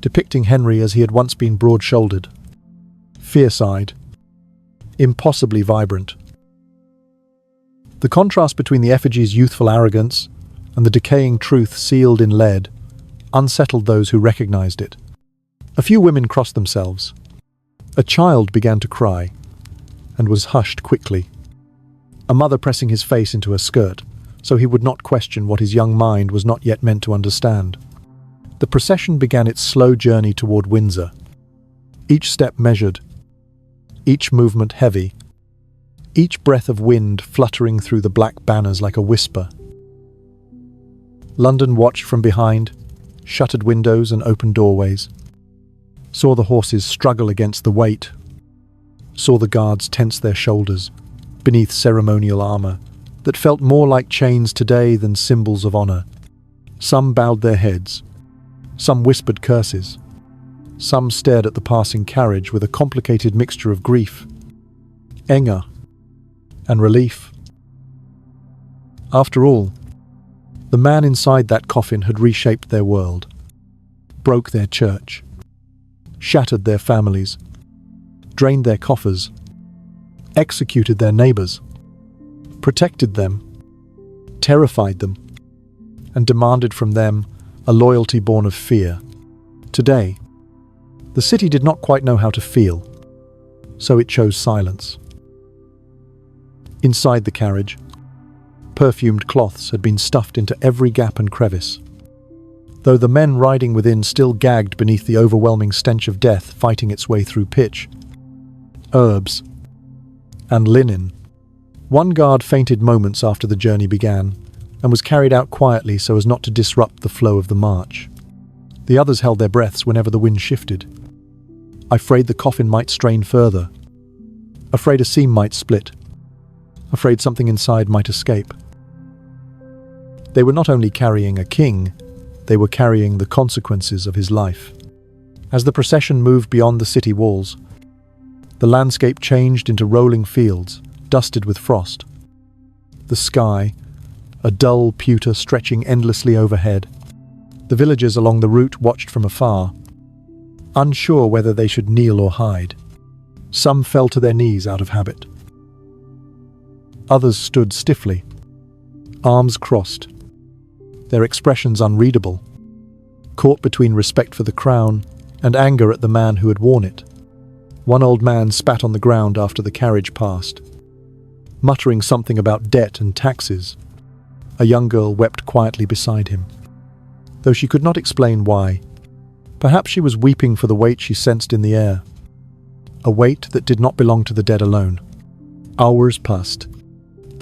depicting Henry as he had once been broad-shouldered, fierce-eyed, impossibly vibrant. The contrast between the effigy's youthful arrogance and the decaying truth sealed in lead unsettled those who recognized it. A few women crossed themselves. A child began to cry and was hushed quickly, a mother pressing his face into her skirt so he would not question what his young mind was not yet meant to understand. The procession began its slow journey toward Windsor, each step measured, each movement heavy, each breath of wind fluttering through the black banners like a whisper. London watched from behind, shuttered windows and open doorways, saw the horses struggle against the weight, saw the guards tense their shoulders beneath ceremonial armor that felt more like chains today than symbols of honor. Some bowed their heads, some whispered curses, some stared at the passing carriage with a complicated mixture of grief, anger, and relief. After all, the man inside that coffin had reshaped their world, broke their church, shattered their families, drained their coffers, executed their neighbors, protected them, terrified them, and demanded from them a loyalty born of fear. Today, the city did not quite know how to feel, so it chose silence. Inside the carriage, perfumed cloths had been stuffed into every gap and crevice, though the men riding within still gagged beneath the overwhelming stench of death fighting its way through pitch, herbs, and linen. One guard fainted moments after the journey began and was carried out quietly so as not to disrupt the flow of the march. The others held their breaths whenever the wind shifted, afraid the coffin might strain further, afraid a seam might split, afraid something inside might escape. They were not only carrying a king, they were carrying the consequences of his life. As the procession moved beyond the city walls, the landscape changed into rolling fields, dusted with frost. The sky, a dull pewter stretching endlessly overhead. The villagers along the route watched from afar, unsure whether they should kneel or hide. Some fell to their knees out of habit. Others stood stiffly, arms crossed, their expressions unreadable, caught between respect for the crown and anger at the man who had worn it. One old man spat on the ground after the carriage passed, muttering something about debt and taxes. A young girl wept quietly beside him, though she could not explain why. Perhaps she was weeping for the weight she sensed in the air, a weight that did not belong to the dead alone. Hours passed.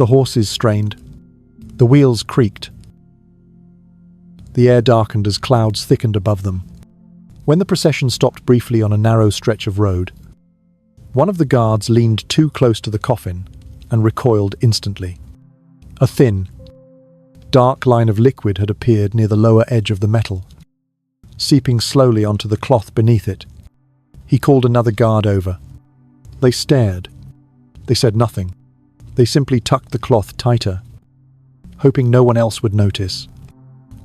The horses strained. The wheels creaked. The air darkened as clouds thickened above them. When the procession stopped briefly on a narrow stretch of road, one of the guards leaned too close to the coffin and recoiled instantly. A thin, dark line of liquid had appeared near the lower edge of the metal, seeping slowly onto the cloth beneath it. He called another guard over. They stared. They said nothing. They simply tucked the cloth tighter, hoping no one else would notice.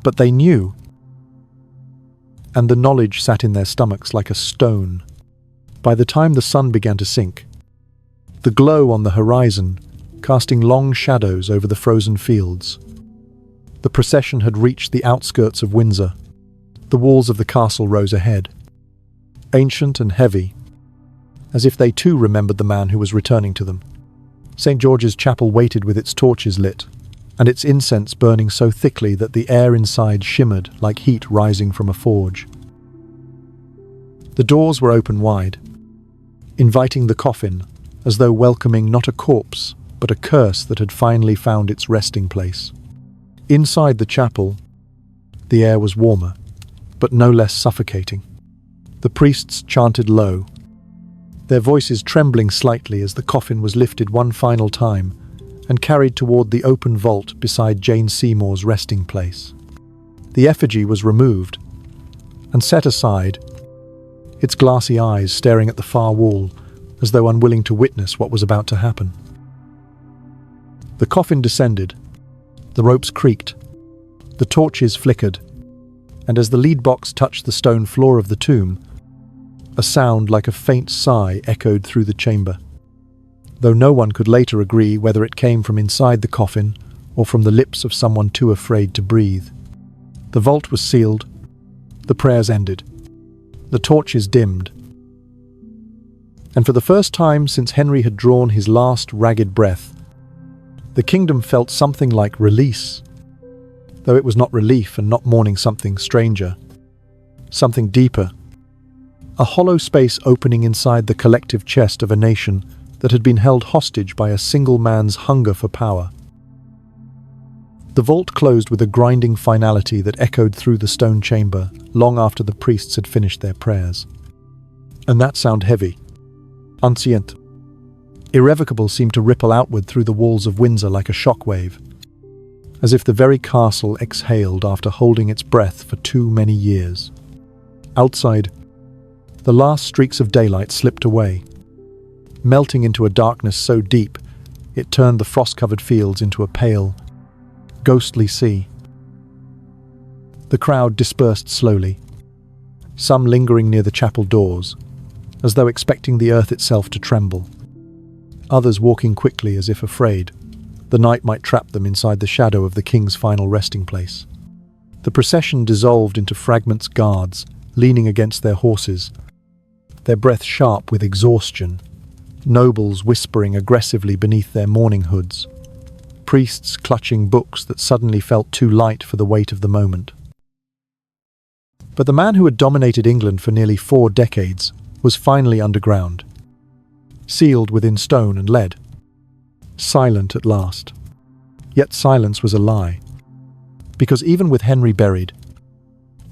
But they knew, and the knowledge sat in their stomachs like a stone. By the time the sun began to sink, the glow on the horizon casting long shadows over the frozen fields, the procession had reached the outskirts of Windsor. The walls of the castle rose ahead, ancient and heavy, as if they too remembered the man who was returning to them. St. George's Chapel waited with its torches lit, and its incense burning so thickly that the air inside shimmered like heat rising from a forge. The doors were open wide, inviting the coffin, as though welcoming not a corpse, but a curse that had finally found its resting place. Inside the chapel, the air was warmer, but no less suffocating. The priests chanted low, their voices trembling slightly as the coffin was lifted one final time and carried toward the open vault beside Jane Seymour's resting place. The effigy was removed and set aside, its glassy eyes staring at the far wall as though unwilling to witness what was about to happen. The coffin descended, the ropes creaked, the torches flickered, and as the lead box touched the stone floor of the tomb, a sound like a faint sigh echoed through the chamber. though no one could later agree whether it came from inside the coffin or from the lips of someone too afraid to breathe. The vault was sealed, the prayers ended, the torches dimmed, and for the first time since Henry had drawn his last ragged breath, the kingdom felt something like release, though it was not relief and not mourning something stranger, something deeper, a hollow space opening inside the collective chest of a nation that had been held hostage by a single man's hunger for power. The vault closed with a grinding finality that echoed through the stone chamber long after the priests had finished their prayers. And that sound heavy, ancient, irrevocable, seemed to ripple outward through the walls of Windsor like a shockwave, as if the very castle exhaled after holding its breath for too many years. Outside, the last streaks of daylight slipped away, melting into a darkness so deep it turned the frost-covered fields into a pale, ghostly sea. The crowd dispersed slowly, some lingering near the chapel doors, as though expecting the earth itself to tremble, others walking quickly as if afraid the night might trap them inside the shadow of the king's final resting place. The procession dissolved into fragments, guards leaning against their horses, their breath sharp with exhaustion, nobles whispering aggressively beneath their mourning hoods, priests clutching books that suddenly felt too light for the weight of the moment. But the man who had dominated England for nearly 4 decades was finally underground, sealed within stone and lead, silent at last. Yet silence was a lie, because even with Henry buried,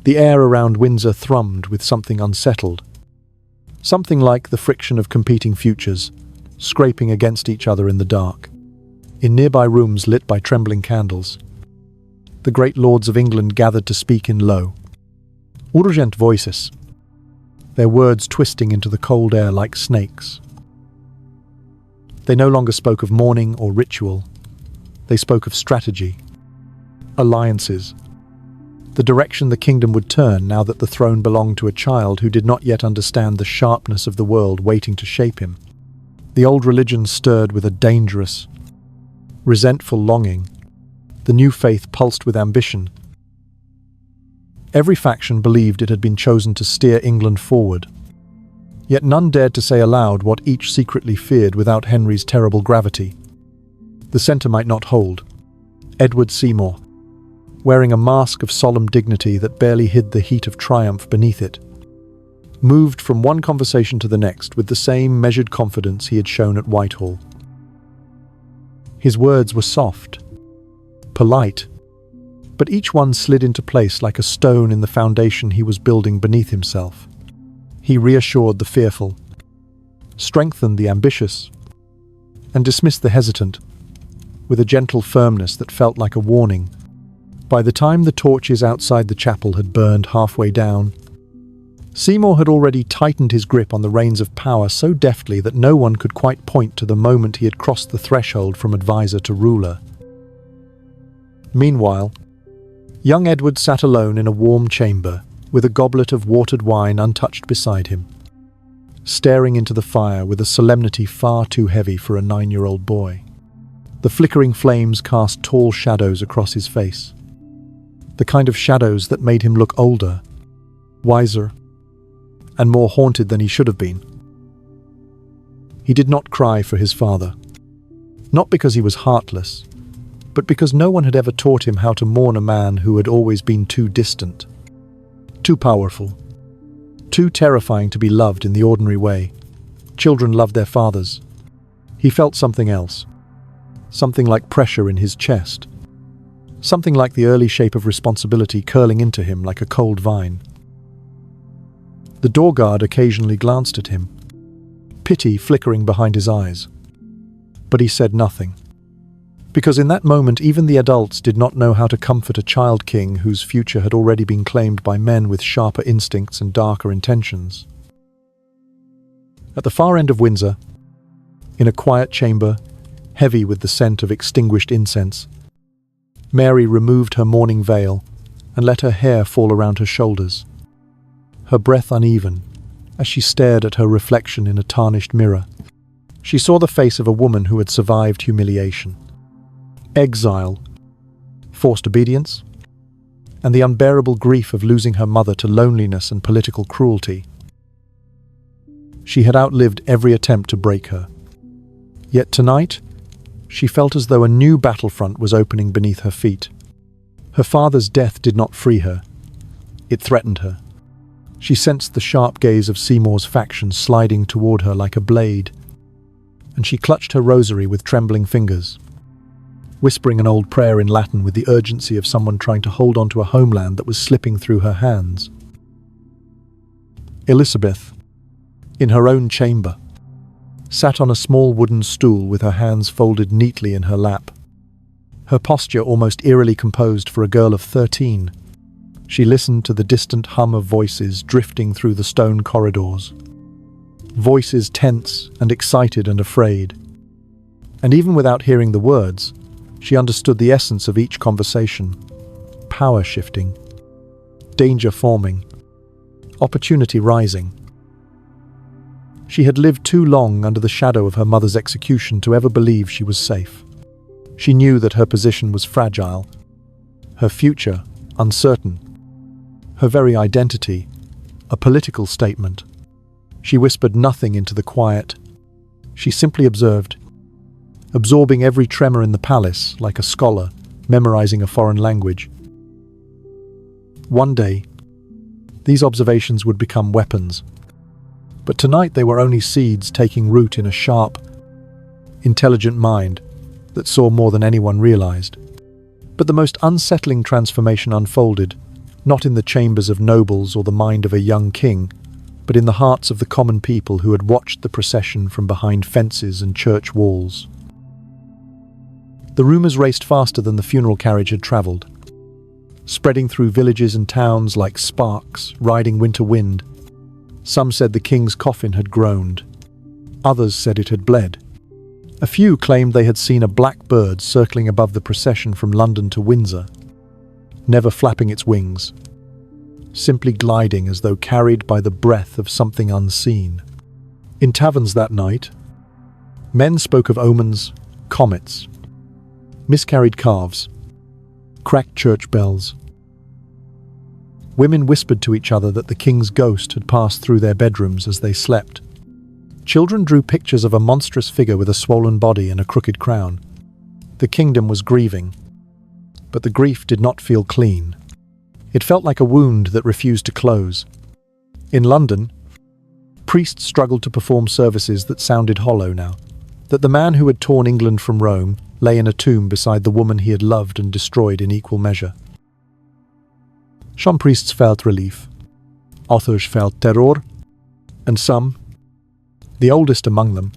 the air around Windsor thrummed with something unsettled, something like the friction of competing futures, scraping against each other in the dark. In nearby rooms lit by trembling candles, the great lords of England gathered to speak in low, urgent voices, their words twisting into the cold air like snakes. They no longer spoke of mourning or ritual. They spoke of strategy, alliances, the direction the kingdom would turn now that the throne belonged to a child who did not yet understand the sharpness of the world waiting to shape him. The old religion stirred with a dangerous, resentful longing. The new faith pulsed with ambition. Every faction believed it had been chosen to steer England forward. Yet none dared to say aloud what each secretly feared without Henry's terrible gravity. The centre might not hold. Edward Seymour, wearing a mask of solemn dignity that barely hid the heat of triumph beneath it, moved from one conversation to the next with the same measured confidence he had shown at Whitehall. His words were soft, polite, but each one slid into place like a stone in the foundation he was building beneath himself. He reassured the fearful, strengthened the ambitious, and dismissed the hesitant, with a gentle firmness that felt like a warning. By the time the torches outside the chapel had burned halfway down, Seymour had already tightened his grip on the reins of power so deftly that no one could quite point to the moment he had crossed the threshold from advisor to ruler. Meanwhile, young Edward sat alone in a warm chamber, with a goblet of watered wine untouched beside him, staring into the fire with a solemnity far too heavy for a 9-year-old boy. The flickering flames cast tall shadows across his face, the kind of shadows that made him look older, wiser, and more haunted than he should have been. He did not cry for his father, not because he was heartless, but because no one had ever taught him how to mourn a man who had always been too distant, too powerful, too terrifying to be loved in the ordinary way. Children loved their fathers. He felt something else, something like pressure in his chest, something like the early shape of responsibility curling into him like a cold vine. The door guard occasionally glanced at him, pity flickering behind his eyes. But he said nothing, because in that moment even the adults did not know how to comfort a child king whose future had already been claimed by men with sharper instincts and darker intentions. At the far end of Windsor, in a quiet chamber, heavy with the scent of extinguished incense, Mary removed her mourning veil and let her hair fall around her shoulders, her breath uneven as she stared at her reflection in a tarnished mirror. She saw the face of a woman who had survived humiliation, exile, forced obedience, and the unbearable grief of losing her mother to loneliness and political cruelty. She had outlived every attempt to break her. Yet tonight, she felt as though a new battlefront was opening beneath her feet. Her father's death did not free her. It threatened her. She sensed the sharp gaze of Seymour's faction sliding toward her like a blade, and she clutched her rosary with trembling fingers, whispering an old prayer in Latin with the urgency of someone trying to hold on to a homeland that was slipping through her hands. Elizabeth, in her own chamber, sat on a small wooden stool with her hands folded neatly in her lap, her posture almost eerily composed for a girl of 13. She listened to the distant hum of voices drifting through the stone corridors. Voices tense and excited and afraid. And even without hearing the words, she understood the essence of each conversation. Power shifting, danger forming, opportunity rising. She had lived too long under the shadow of her mother's execution to ever believe she was safe. She knew that her position was fragile, her future uncertain, her very identity a political statement. She whispered nothing into the quiet. She simply observed, absorbing every tremor in the palace like a scholar memorizing a foreign language. One day, these observations would become weapons. But tonight they were only seeds taking root in a sharp, intelligent mind that saw more than anyone realized. But the most unsettling transformation unfolded, not in the chambers of nobles or the mind of a young king, but in the hearts of the common people who had watched the procession from behind fences and church walls. The rumors raced faster than the funeral carriage had traveled, spreading through villages and towns like sparks riding winter wind. Some said the king's coffin had groaned. Others said it had bled. A few claimed they had seen a black bird circling above the procession from London to Windsor, never flapping its wings, simply gliding as though carried by the breath of something unseen. In taverns that night, men spoke of omens, comets, miscarried calves, cracked church bells. Women whispered to each other that the king's ghost had passed through their bedrooms as they slept. Children drew pictures of a monstrous figure with a swollen body and a crooked crown. The kingdom was grieving, but the grief did not feel clean. It felt like a wound that refused to close. In London, priests struggled to perform services that sounded hollow now, that the man who had torn England from Rome lay in a tomb beside the woman he had loved and destroyed in equal measure. Some priests felt relief, others felt terror, and some, the oldest among them,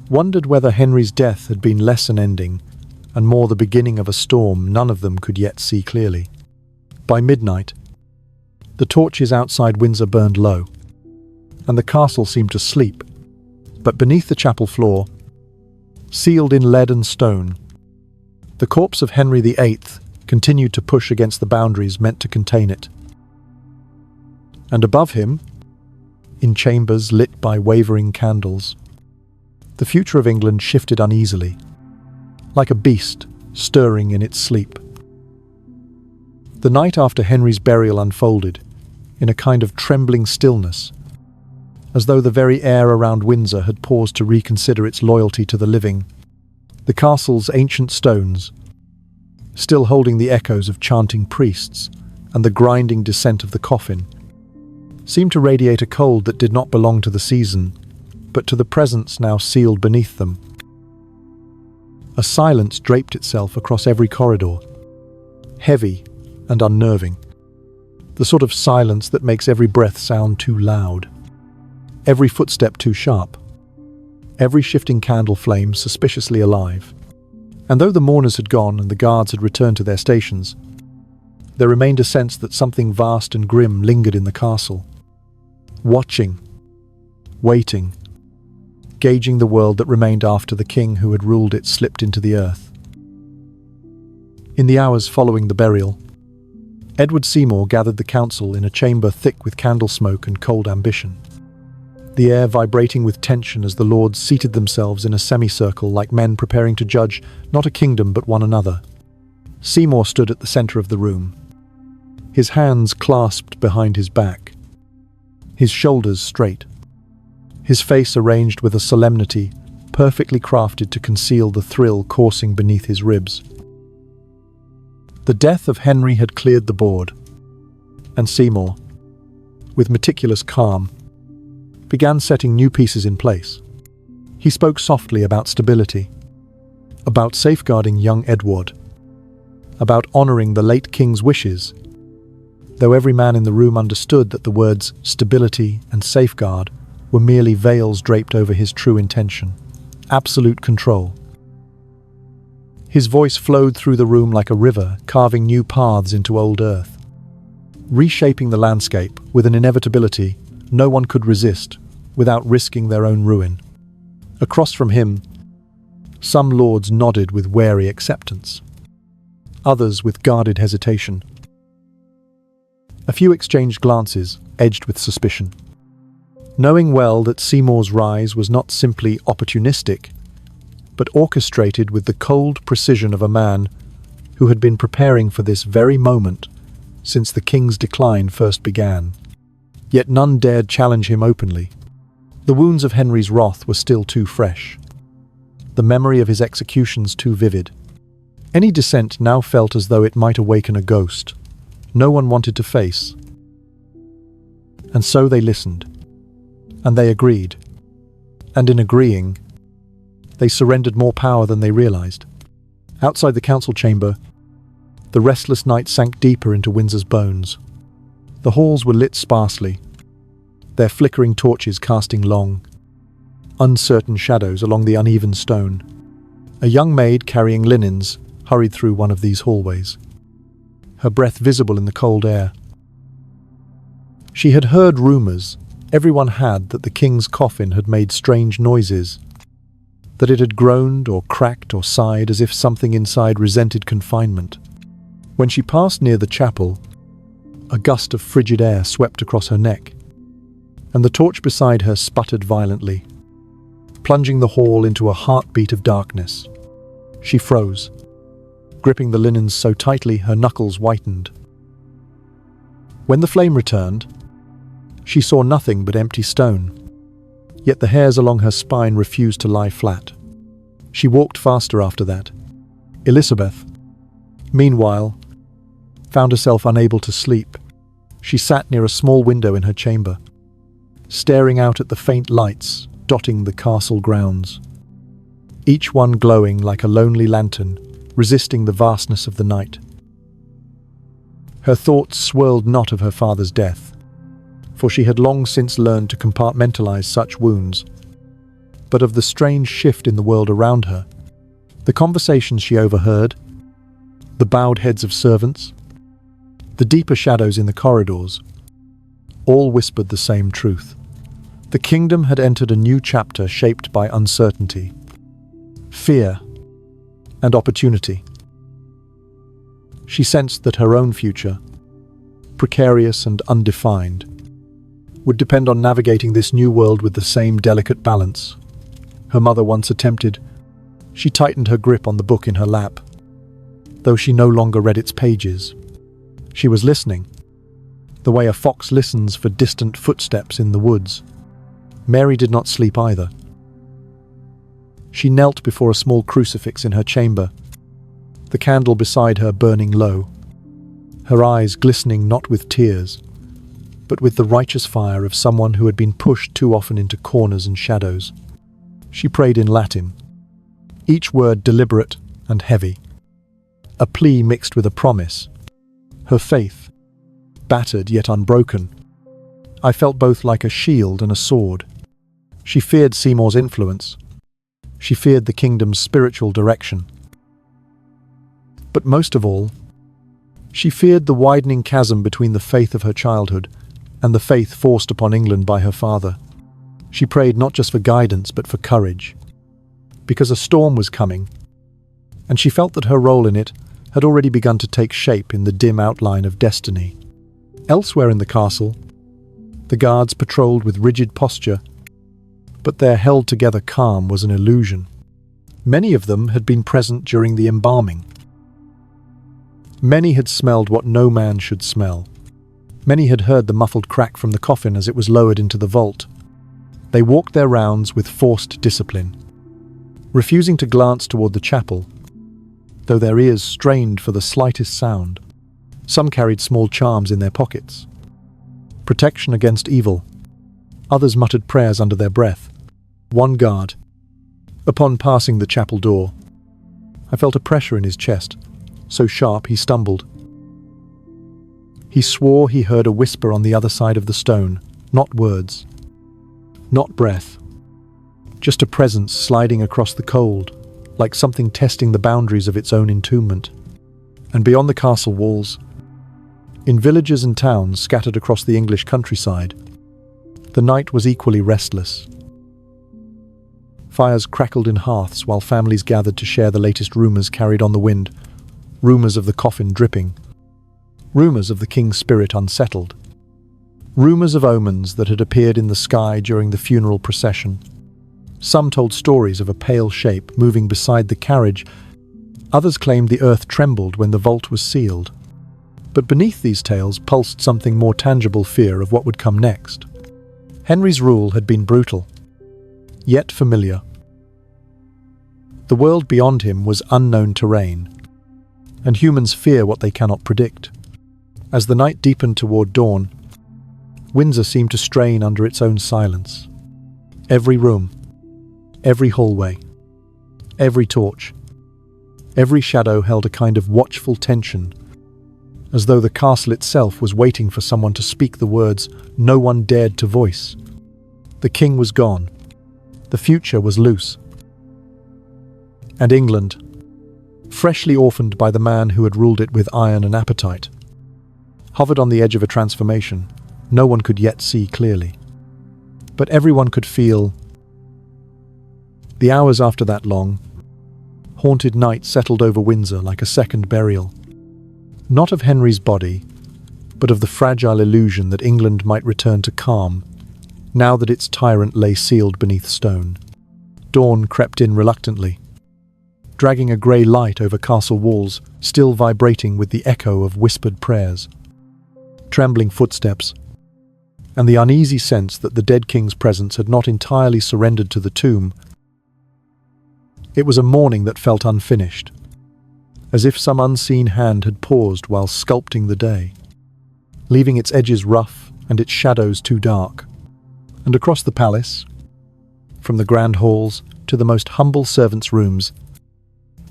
wondered whether Henry's death had been less an ending and more the beginning of a storm none of them could yet see clearly. By midnight, the torches outside Windsor burned low, and the castle seemed to sleep, but beneath the chapel floor, sealed in lead and stone, the corpse of Henry VIII continued to push against the boundaries meant to contain it. And above him, in chambers lit by wavering candles, the future of England shifted uneasily, like a beast stirring in its sleep. The night after Henry's burial unfolded in a kind of trembling stillness, as though the very air around Windsor had paused to reconsider its loyalty to the living. The castle's ancient stones, still holding the echoes of chanting priests and the grinding descent of the coffin, seemed to radiate a cold that did not belong to the season, but to the presence now sealed beneath them. A silence draped itself across every corridor, heavy and unnerving, the sort of silence that makes every breath sound too loud, every footstep too sharp, every shifting candle flame suspiciously alive. And though the mourners had gone and the guards had returned to their stations, there remained a sense that something vast and grim lingered in the castle, watching, waiting, gauging the world that remained after the king who had ruled it slipped into the earth. In the hours following the burial, Edward Seymour gathered the council in a chamber thick with candle smoke and cold ambition. the air vibrating with tension as the lords seated themselves in a semicircle like men preparing to judge not a kingdom but one another. Seymour stood at the center of the room, his hands clasped behind his back, his shoulders straight, his face arranged with a solemnity perfectly crafted to conceal the thrill coursing beneath his ribs. The death of Henry had cleared the board, and Seymour, with meticulous calm, began setting new pieces in place. He spoke softly about stability, about safeguarding young Edward, about honoring the late king's wishes, though every man in the room understood that the words stability and safeguard were merely veils draped over his true intention: absolute control. His voice flowed through the room like a river, carving new paths into old earth, reshaping the landscape with an inevitability no one could resist without risking their own ruin. Across from him, some lords nodded with wary acceptance, others with guarded hesitation. A few exchanged glances, edged with suspicion, knowing well that Seymour's rise was not simply opportunistic, but orchestrated with the cold precision of a man who had been preparing for this very moment since the king's decline first began. Yet none dared challenge him openly. The wounds of Henry's wrath were still too fresh, the memory of his executions too vivid. Any dissent now felt as though it might awaken a ghost no one wanted to face. And so they listened, and they agreed, and in agreeing, they surrendered more power than they realized. Outside the council chamber, the restless night sank deeper into Windsor's bones. The halls were lit sparsely, their flickering torches casting long, uncertain shadows along the uneven stone. A young maid carrying linens hurried through one of these hallways, her breath visible in the cold air. She had heard rumors, everyone had, that the king's coffin had made strange noises, that it had groaned or cracked or sighed as if something inside resented confinement. When she passed near the chapel, a gust of frigid air swept across her neck, and the torch beside her sputtered violently, plunging the hall into a heartbeat of darkness. She froze, gripping the linens so tightly her knuckles whitened. When the flame returned, she saw nothing but empty stone, yet the hairs along her spine refused to lie flat. She walked faster after that. Elizabeth, meanwhile, found herself unable to sleep. She sat near a small window in her chamber, staring out at the faint lights dotting the castle grounds, each one glowing like a lonely lantern, resisting the vastness of the night. Her thoughts swirled not of her father's death, for she had long since learned to compartmentalize such wounds, but of the strange shift in the world around her, the conversations she overheard, the bowed heads of servants, the deeper shadows in the corridors, all whispered the same truth. The kingdom had entered a new chapter shaped by uncertainty, fear, and opportunity. She sensed that her own future, precarious and undefined, would depend on navigating this new world with the same delicate balance her mother once attempted. She tightened her grip on the book in her lap, though she no longer read its pages. She was listening, the way a fox listens for distant footsteps in the woods. Mary did not sleep either. She knelt before a small crucifix in her chamber, the candle beside her burning low, her eyes glistening not with tears, but with the righteous fire of someone who had been pushed too often into corners and shadows. She prayed in Latin, each word deliberate and heavy, a plea mixed with a promise. Her faith, battered yet unbroken, I felt both like a shield and a sword. She feared Seymour's influence. She feared the kingdom's spiritual direction. But most of all, she feared the widening chasm between the faith of her childhood and the faith forced upon England by her father. She prayed not just for guidance but for courage, because a storm was coming, and she felt that her role in it had already begun to take shape in the dim outline of destiny. Elsewhere in the castle, the guards patrolled with rigid posture, But their held-together calm was an illusion. Many of them had been present during the embalming. Many had smelled what no man should smell. Many had heard the muffled crack from the coffin as it was lowered into the vault. They walked their rounds with forced discipline, refusing to glance toward the chapel, though their ears strained for the slightest sound. Some carried small charms in their pockets, protection against evil. Others muttered prayers under their breath. One guard, upon passing the chapel door, I felt a pressure in his chest, so sharp he stumbled. He swore he heard a whisper on the other side of the stone, not words, not breath, just a presence sliding across the cold, like something testing the boundaries of its own entombment. And beyond the castle walls, in villages and towns scattered across the English countryside, the night was equally restless. Fires crackled in hearths while families gathered to share the latest rumours carried on the wind, rumours of the coffin dripping, rumours of the king's spirit unsettled, rumours of omens that had appeared in the sky during the funeral procession. Some told stories of a pale shape moving beside the carriage. Others claimed the earth trembled when the vault was sealed. But beneath these tales pulsed something more tangible: fear of what would come next. Henry's rule had been brutal, yet familiar. The world beyond him was unknown terrain, and humans fear what they cannot predict. As the night deepened toward dawn, Windsor seemed to strain under its own silence. Every room, every hallway, every torch, every shadow held a kind of watchful tension, as though the castle itself was waiting for someone to speak the words no one dared to voice. The king was gone. The future was loose. And England, freshly orphaned by the man who had ruled it with iron and appetite, hovered on the edge of a transformation no one could yet see clearly. But everyone could feel. The hours after that long, haunted night settled over Windsor like a second burial, not of Henry's body, but of the fragile illusion that England might return to calm, now that its tyrant lay sealed beneath stone. Dawn crept in reluctantly, dragging a grey light over castle walls, still vibrating with the echo of whispered prayers, trembling footsteps, and the uneasy sense that the dead king's presence had not entirely surrendered to the tomb. It was a morning that felt unfinished, as if some unseen hand had paused while sculpting the day, leaving its edges rough and its shadows too dark. And across the palace, from the grand halls to the most humble servants' rooms,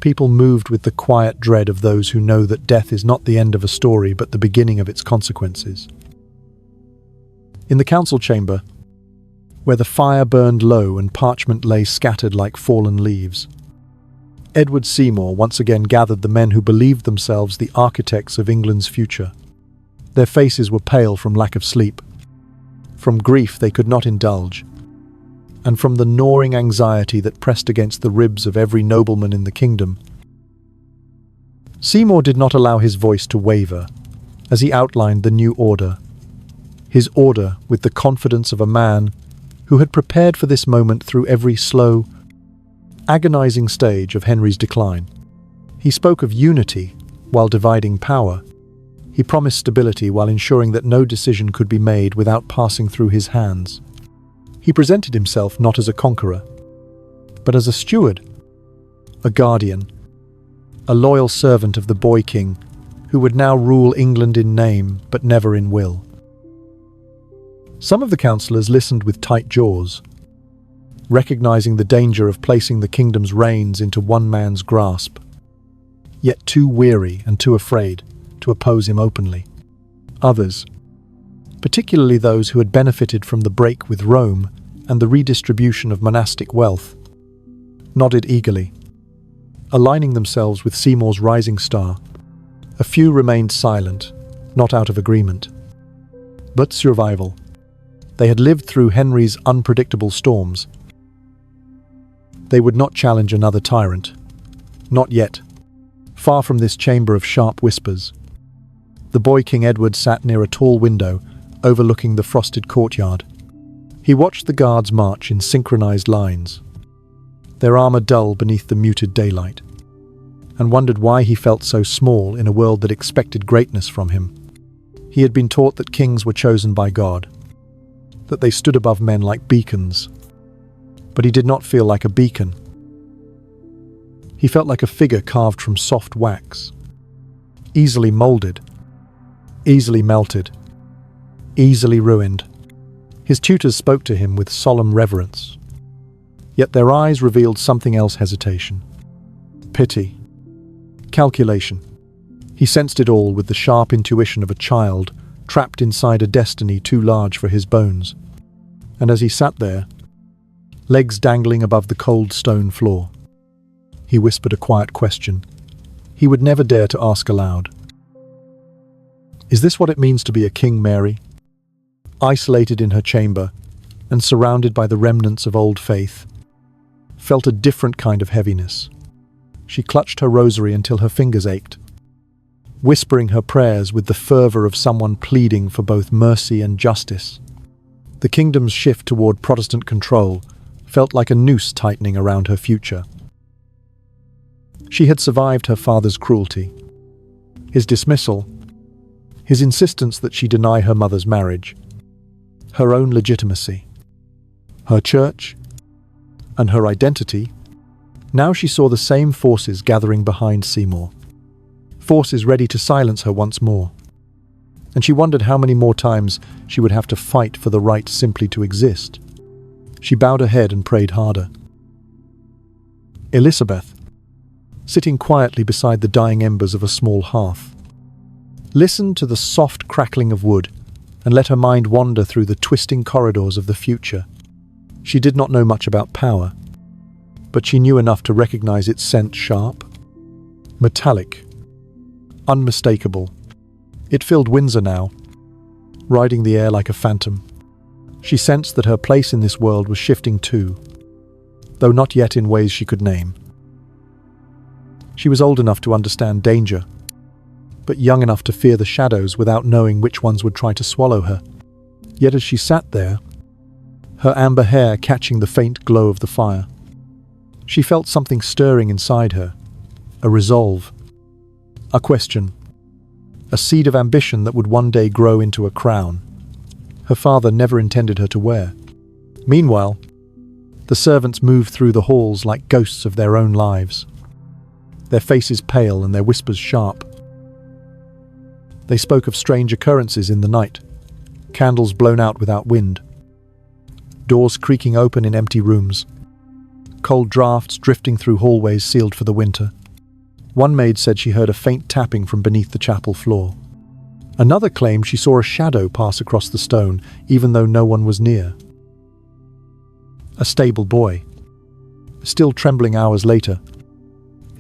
people moved with the quiet dread of those who know that death is not the end of a story but the beginning of its consequences. In the council chamber, where the fire burned low and parchment lay scattered like fallen leaves, Edward Seymour once again gathered the men who believed themselves the architects of England's future. Their faces were pale from lack of sleep, from grief they could not indulge, and from the gnawing anxiety that pressed against the ribs of every nobleman in the kingdom. Seymour did not allow his voice to waver as he outlined the new order, his order with the confidence of a man who had prepared for this moment through every slow, agonizing stage of Henry's decline. He spoke of unity while dividing power. He promised stability while ensuring that no decision could be made without passing through his hands. He presented himself not as a conqueror, but as a steward, a guardian, a loyal servant of the boy king who would now rule England in name but never in will. Some of the councillors listened with tight jaws, recognizing the danger of placing the kingdom's reins into one man's grasp, yet too weary and too afraid to oppose him openly. Others, particularly those who had benefited from the break with Rome and the redistribution of monastic wealth, nodded eagerly, aligning themselves with Seymour's rising star. A few remained silent, not out of agreement, but survival. They had lived through Henry's unpredictable storms. They would not challenge another tyrant. Not yet. Far from this chamber of sharp whispers, the boy King Edward sat near a tall window overlooking the frosted courtyard. He watched the guards march in synchronized lines, their armor dull beneath the muted daylight, and wondered why he felt so small in a world that expected greatness from him. He had been taught that kings were chosen by God, that they stood above men like beacons, but he did not feel like a beacon. He felt like a figure carved from soft wax, easily molded, easily melted, easily ruined. His tutors spoke to him with solemn reverence, yet their eyes revealed something else: hesitation, pity, calculation. He sensed it all with the sharp intuition of a child trapped inside a destiny too large for his bones. And as he sat there, legs dangling above the cold stone floor, he whispered a quiet question he would never dare to ask aloud. Is this what it means to be a king, Mary? Isolated in her chamber and surrounded by the remnants of old faith, felt a different kind of heaviness. She clutched her rosary until her fingers ached, whispering her prayers with the fervor of someone pleading for both mercy and justice. The kingdom's shift toward Protestant control felt like a noose tightening around her future. She had survived her father's cruelty, his dismissal, his insistence that she deny her mother's marriage, her own legitimacy, her church, and her identity. Now she saw the same forces gathering behind Seymour, forces ready to silence her once more. And she wondered how many more times she would have to fight for the right simply to exist. She bowed her head and prayed harder. Elizabeth, sitting quietly beside the dying embers of a small hearth, listened to the soft crackling of wood and let her mind wander through the twisting corridors of the future. She did not know much about power, but she knew enough to recognize its scent: sharp, metallic, unmistakable. It filled Windsor now, riding the air like a phantom. She sensed that her place in this world was shifting too, though not yet in ways she could name. She was old enough to understand danger, but young enough to fear the shadows without knowing which ones would try to swallow her. Yet as she sat there, her amber hair catching the faint glow of the fire, she felt something stirring inside her, a resolve, a question, a seed of ambition that would one day grow into a crown her father never intended her to wear. Meanwhile, the servants moved through the halls like ghosts of their own lives, their faces pale and their whispers sharp. They spoke of strange occurrences in the night, candles blown out without wind, doors creaking open in empty rooms, cold drafts drifting through hallways sealed for the winter. One maid said she heard a faint tapping from beneath the chapel floor. Another claimed she saw a shadow pass across the stone, even though no one was near. A stable boy, still trembling hours later,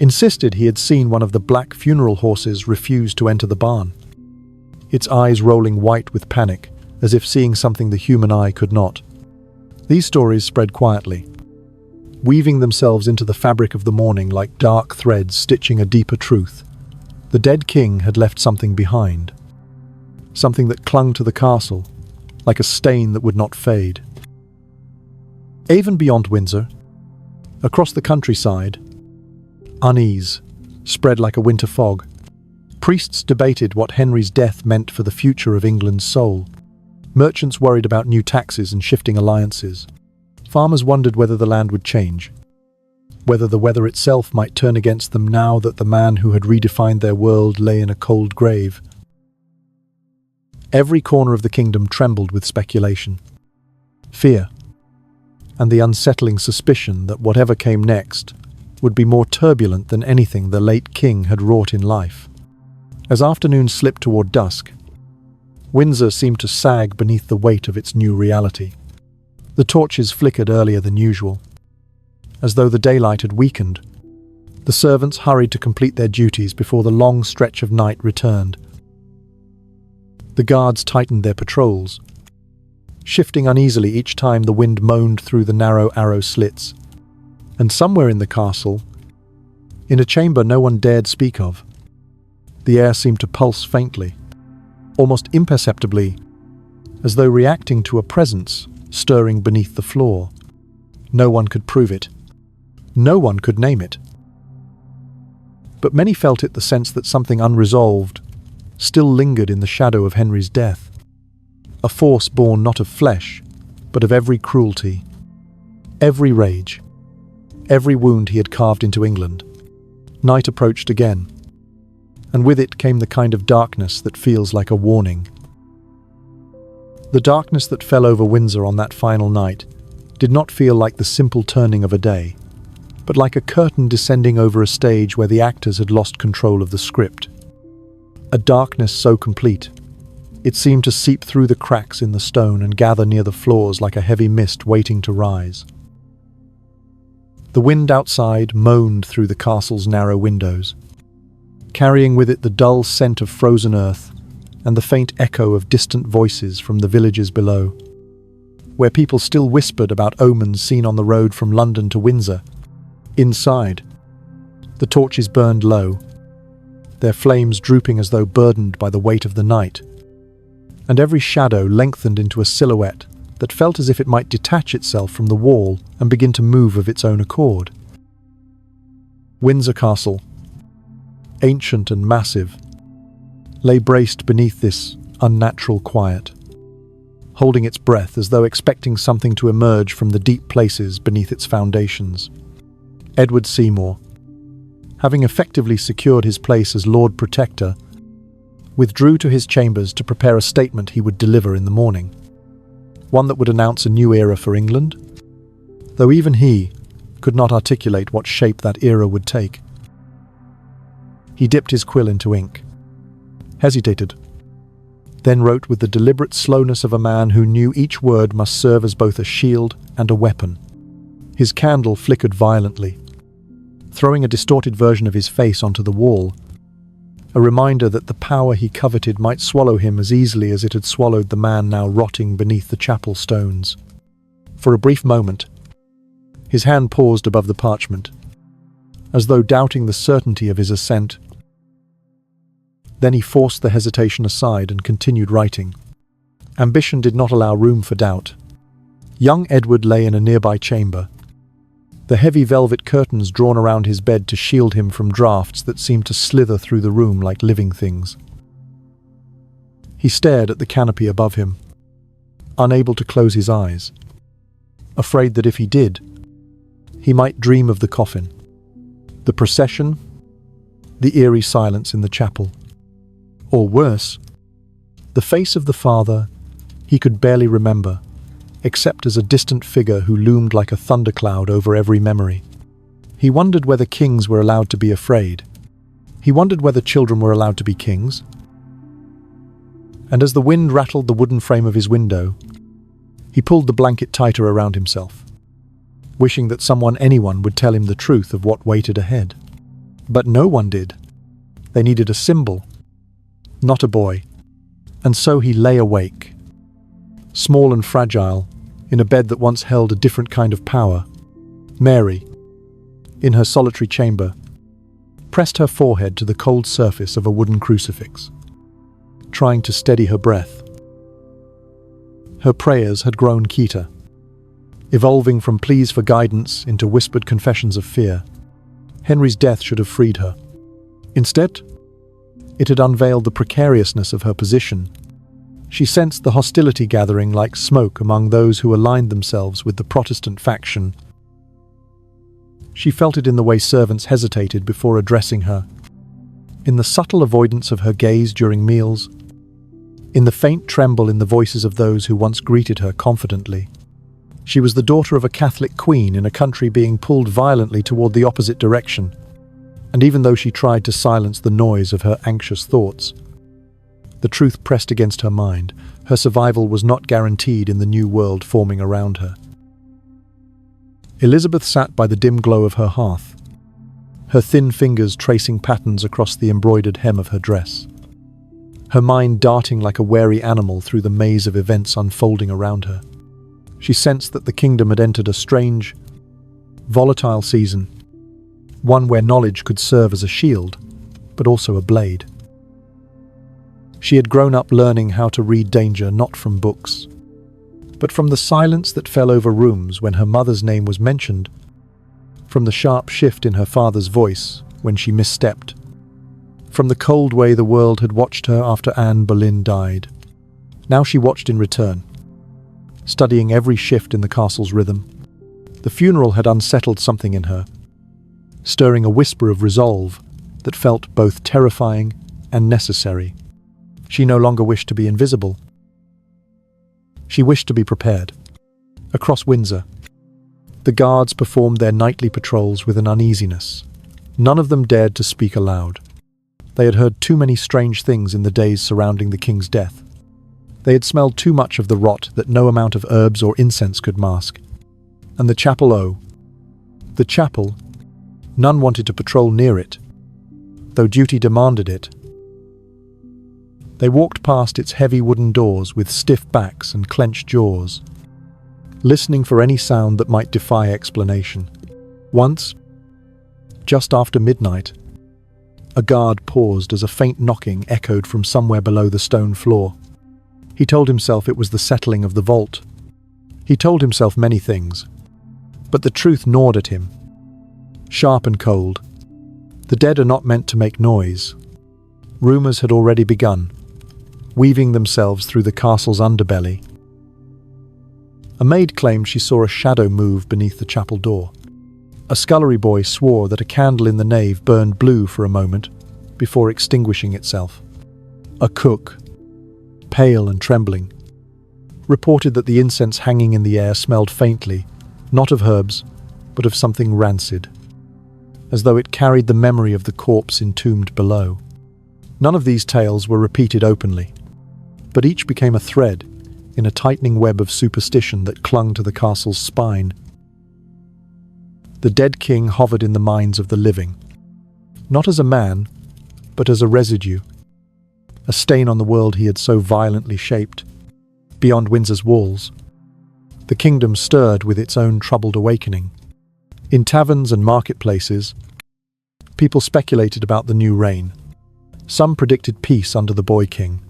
insisted he had seen one of the black funeral horses refuse to enter the barn, its eyes rolling white with panic, as if seeing something the human eye could not. These stories spread quietly, weaving themselves into the fabric of the morning like dark threads stitching a deeper truth. The dead king had left something behind, something that clung to the castle, like a stain that would not fade. Even beyond Windsor, across the countryside, unease spread like a winter fog. Priests debated what Henry's death meant for the future of England's soul. Merchants worried about new taxes and shifting alliances. Farmers wondered whether the land would change, whether the weather itself might turn against them now that the man who had redefined their world lay in a cold grave. Every corner of the kingdom trembled with speculation, fear, and the unsettling suspicion that whatever came next would be more turbulent than anything the late king had wrought in life. As afternoon slipped toward dusk, Windsor seemed to sag beneath the weight of its new reality. The torches flickered earlier than usual. As though the daylight had weakened, the servants hurried to complete their duties before the long stretch of night returned. The guards tightened their patrols, shifting uneasily each time the wind moaned through the narrow arrow slits. And somewhere in the castle, in a chamber no one dared speak of, the air seemed to pulse faintly, almost imperceptibly, as though reacting to a presence stirring beneath the floor. No one could prove it. No one could name it. But many felt it, the sense that something unresolved still lingered in the shadow of Henry's death. A force born not of flesh, but of every cruelty, every rage, every wound he had carved into England. Night approached again, and with it came the kind of darkness that feels like a warning. The darkness that fell over Windsor on that final night did not feel like the simple turning of a day, but like a curtain descending over a stage where the actors had lost control of the script. A darkness so complete, it seemed to seep through the cracks in the stone and gather near the floors like a heavy mist waiting to rise. The wind outside moaned through the castle's narrow windows, carrying with it the dull scent of frozen earth and the faint echo of distant voices from the villages below, where people still whispered about omens seen on the road from London to Windsor. Inside, the torches burned low, their flames drooping as though burdened by the weight of the night, and every shadow lengthened into a silhouette that felt as if it might detach itself from the wall and begin to move of its own accord. Windsor Castle, ancient and massive, lay braced beneath this unnatural quiet, holding its breath as though expecting something to emerge from the deep places beneath its foundations. Edward Seymour, having effectively secured his place as Lord Protector, withdrew to his chambers to prepare a statement he would deliver in the morning, one that would announce a new era for England, though even he could not articulate what shape that era would take. He dipped his quill into ink, hesitated, then wrote with the deliberate slowness of a man who knew each word must serve as both a shield and a weapon. His candle flickered violently, throwing a distorted version of his face onto the wall, a reminder that the power he coveted might swallow him as easily as it had swallowed the man now rotting beneath the chapel stones. For a brief moment, his hand paused above the parchment, as though doubting the certainty of his assent. Then he forced the hesitation aside and continued writing. Ambition did not allow room for doubt. Young Edward lay in a nearby chamber, the heavy velvet curtains drawn around his bed to shield him from draughts that seemed to slither through the room like living things. He stared at the canopy above him, unable to close his eyes, afraid that if he did, he might dream of the coffin, the procession, the eerie silence in the chapel, or worse, the face of the father he could barely remember, except as a distant figure who loomed like a thundercloud over every memory. He wondered whether kings were allowed to be afraid. He wondered whether children were allowed to be kings. And as the wind rattled the wooden frame of his window, he pulled the blanket tighter around himself, wishing that anyone would tell him the truth of what waited ahead. But no one did. They needed a symbol, not a boy. And so he lay awake, small and fragile, in a bed that once held a different kind of power. Mary, in her solitary chamber, pressed her forehead to the cold surface of a wooden crucifix, trying to steady her breath. Her prayers had grown keter, evolving from pleas for guidance into whispered confessions of fear. Henry's death should have freed her. Instead, it had unveiled the precariousness of her position. She sensed the hostility gathering like smoke among those who aligned themselves with the Protestant faction. She felt it in the way servants hesitated before addressing her, in the subtle avoidance of her gaze during meals, in the faint tremble in the voices of those who once greeted her confidently. She was the daughter of a Catholic queen in a country being pulled violently toward the opposite direction, and even though she tried to silence the noise of her anxious thoughts, the truth pressed against her mind. Her survival was not guaranteed in the new world forming around her. Elizabeth sat by the dim glow of her hearth, her thin fingers tracing patterns across the embroidered hem of her dress, her mind darting like a wary animal through the maze of events unfolding around her. She sensed that the kingdom had entered a strange, volatile season, one where knowledge could serve as a shield, but also a blade. She had grown up learning how to read danger not from books, But from the silence that fell over rooms when her mother's name was mentioned, from the sharp shift in her father's voice when she misstepped, from the cold way the world had watched her after Anne Boleyn died, now she watched in return, studying every shift in the castle's rhythm. The funeral had unsettled something in her, stirring a whisper of resolve that felt both terrifying and necessary. She no longer wished to be invisible. She wished to be prepared. Across Windsor, the guards performed their nightly patrols with an uneasiness. None of them dared to speak aloud. They had heard too many strange things in the days surrounding the king's death. They had smelled too much of the rot that no amount of herbs or incense could mask. And the chapel, none wanted to patrol near it, though duty demanded it. They walked past its heavy wooden doors with stiff backs and clenched jaws, listening for any sound that might defy explanation. Once, just after midnight, a guard paused as a faint knocking echoed from somewhere below the stone floor. He told himself it was the settling of the vault. He told himself many things, but the truth gnawed at him, sharp and cold. The dead are not meant to make noise. Rumours had already begun, weaving themselves through the castle's underbelly. A maid claimed she saw a shadow move beneath the chapel door. A scullery boy swore that a candle in the nave burned blue for a moment before extinguishing itself. A cook, pale and trembling, reported that the incense hanging in the air smelled faintly, not of herbs, but of something rancid, as though it carried the memory of the corpse entombed below. None of these tales were repeated openly, but each became a thread in a tightening web of superstition that clung to the castle's spine. The dead king hovered in the minds of the living, not as a man, but as a residue, a stain on the world he had so violently shaped. Beyond Windsor's walls, the kingdom stirred with its own troubled awakening. In taverns and marketplaces, people speculated about the new reign. Some predicted peace under the boy king.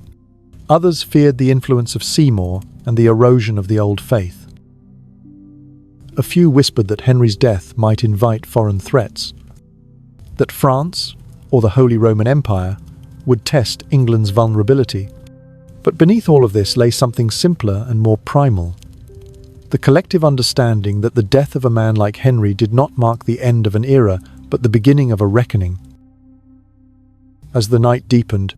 Others feared the influence of Seymour and the erosion of the old faith. A few whispered that Henry's death might invite foreign threats, that France, or the Holy Roman Empire, would test England's vulnerability. But beneath all of this lay something simpler and more primal. The collective understanding that the death of a man like Henry did not mark the end of an era, but the beginning of a reckoning. As the night deepened,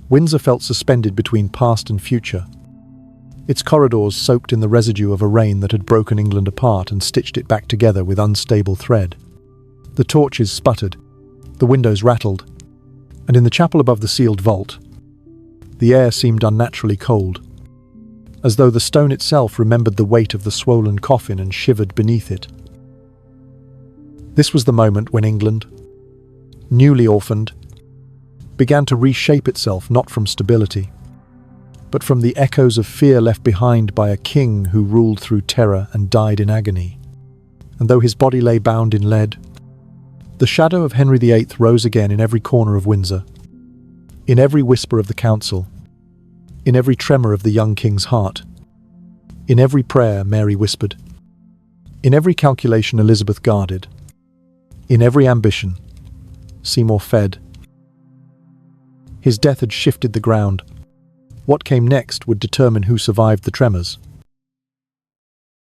Windsor felt suspended between past and future. Its corridors soaked in the residue of a reign that had broken England apart and stitched it back together with unstable thread. The torches sputtered, the windows rattled, and in the chapel above the sealed vault, the air seemed unnaturally cold, as though the stone itself remembered the weight of the swollen coffin and shivered beneath it. This was the moment when England, newly orphaned, began to reshape itself not from stability, but from the echoes of fear left behind by a king who ruled through terror and died in agony. And though his body lay bound in lead, the shadow of Henry VIII rose again in every corner of Windsor, in every whisper of the council, in every tremor of the young king's heart, in every prayer Mary whispered, in every calculation Elizabeth guarded, in every ambition Seymour fed. His death had shifted the ground. What came next would determine who survived the tremors.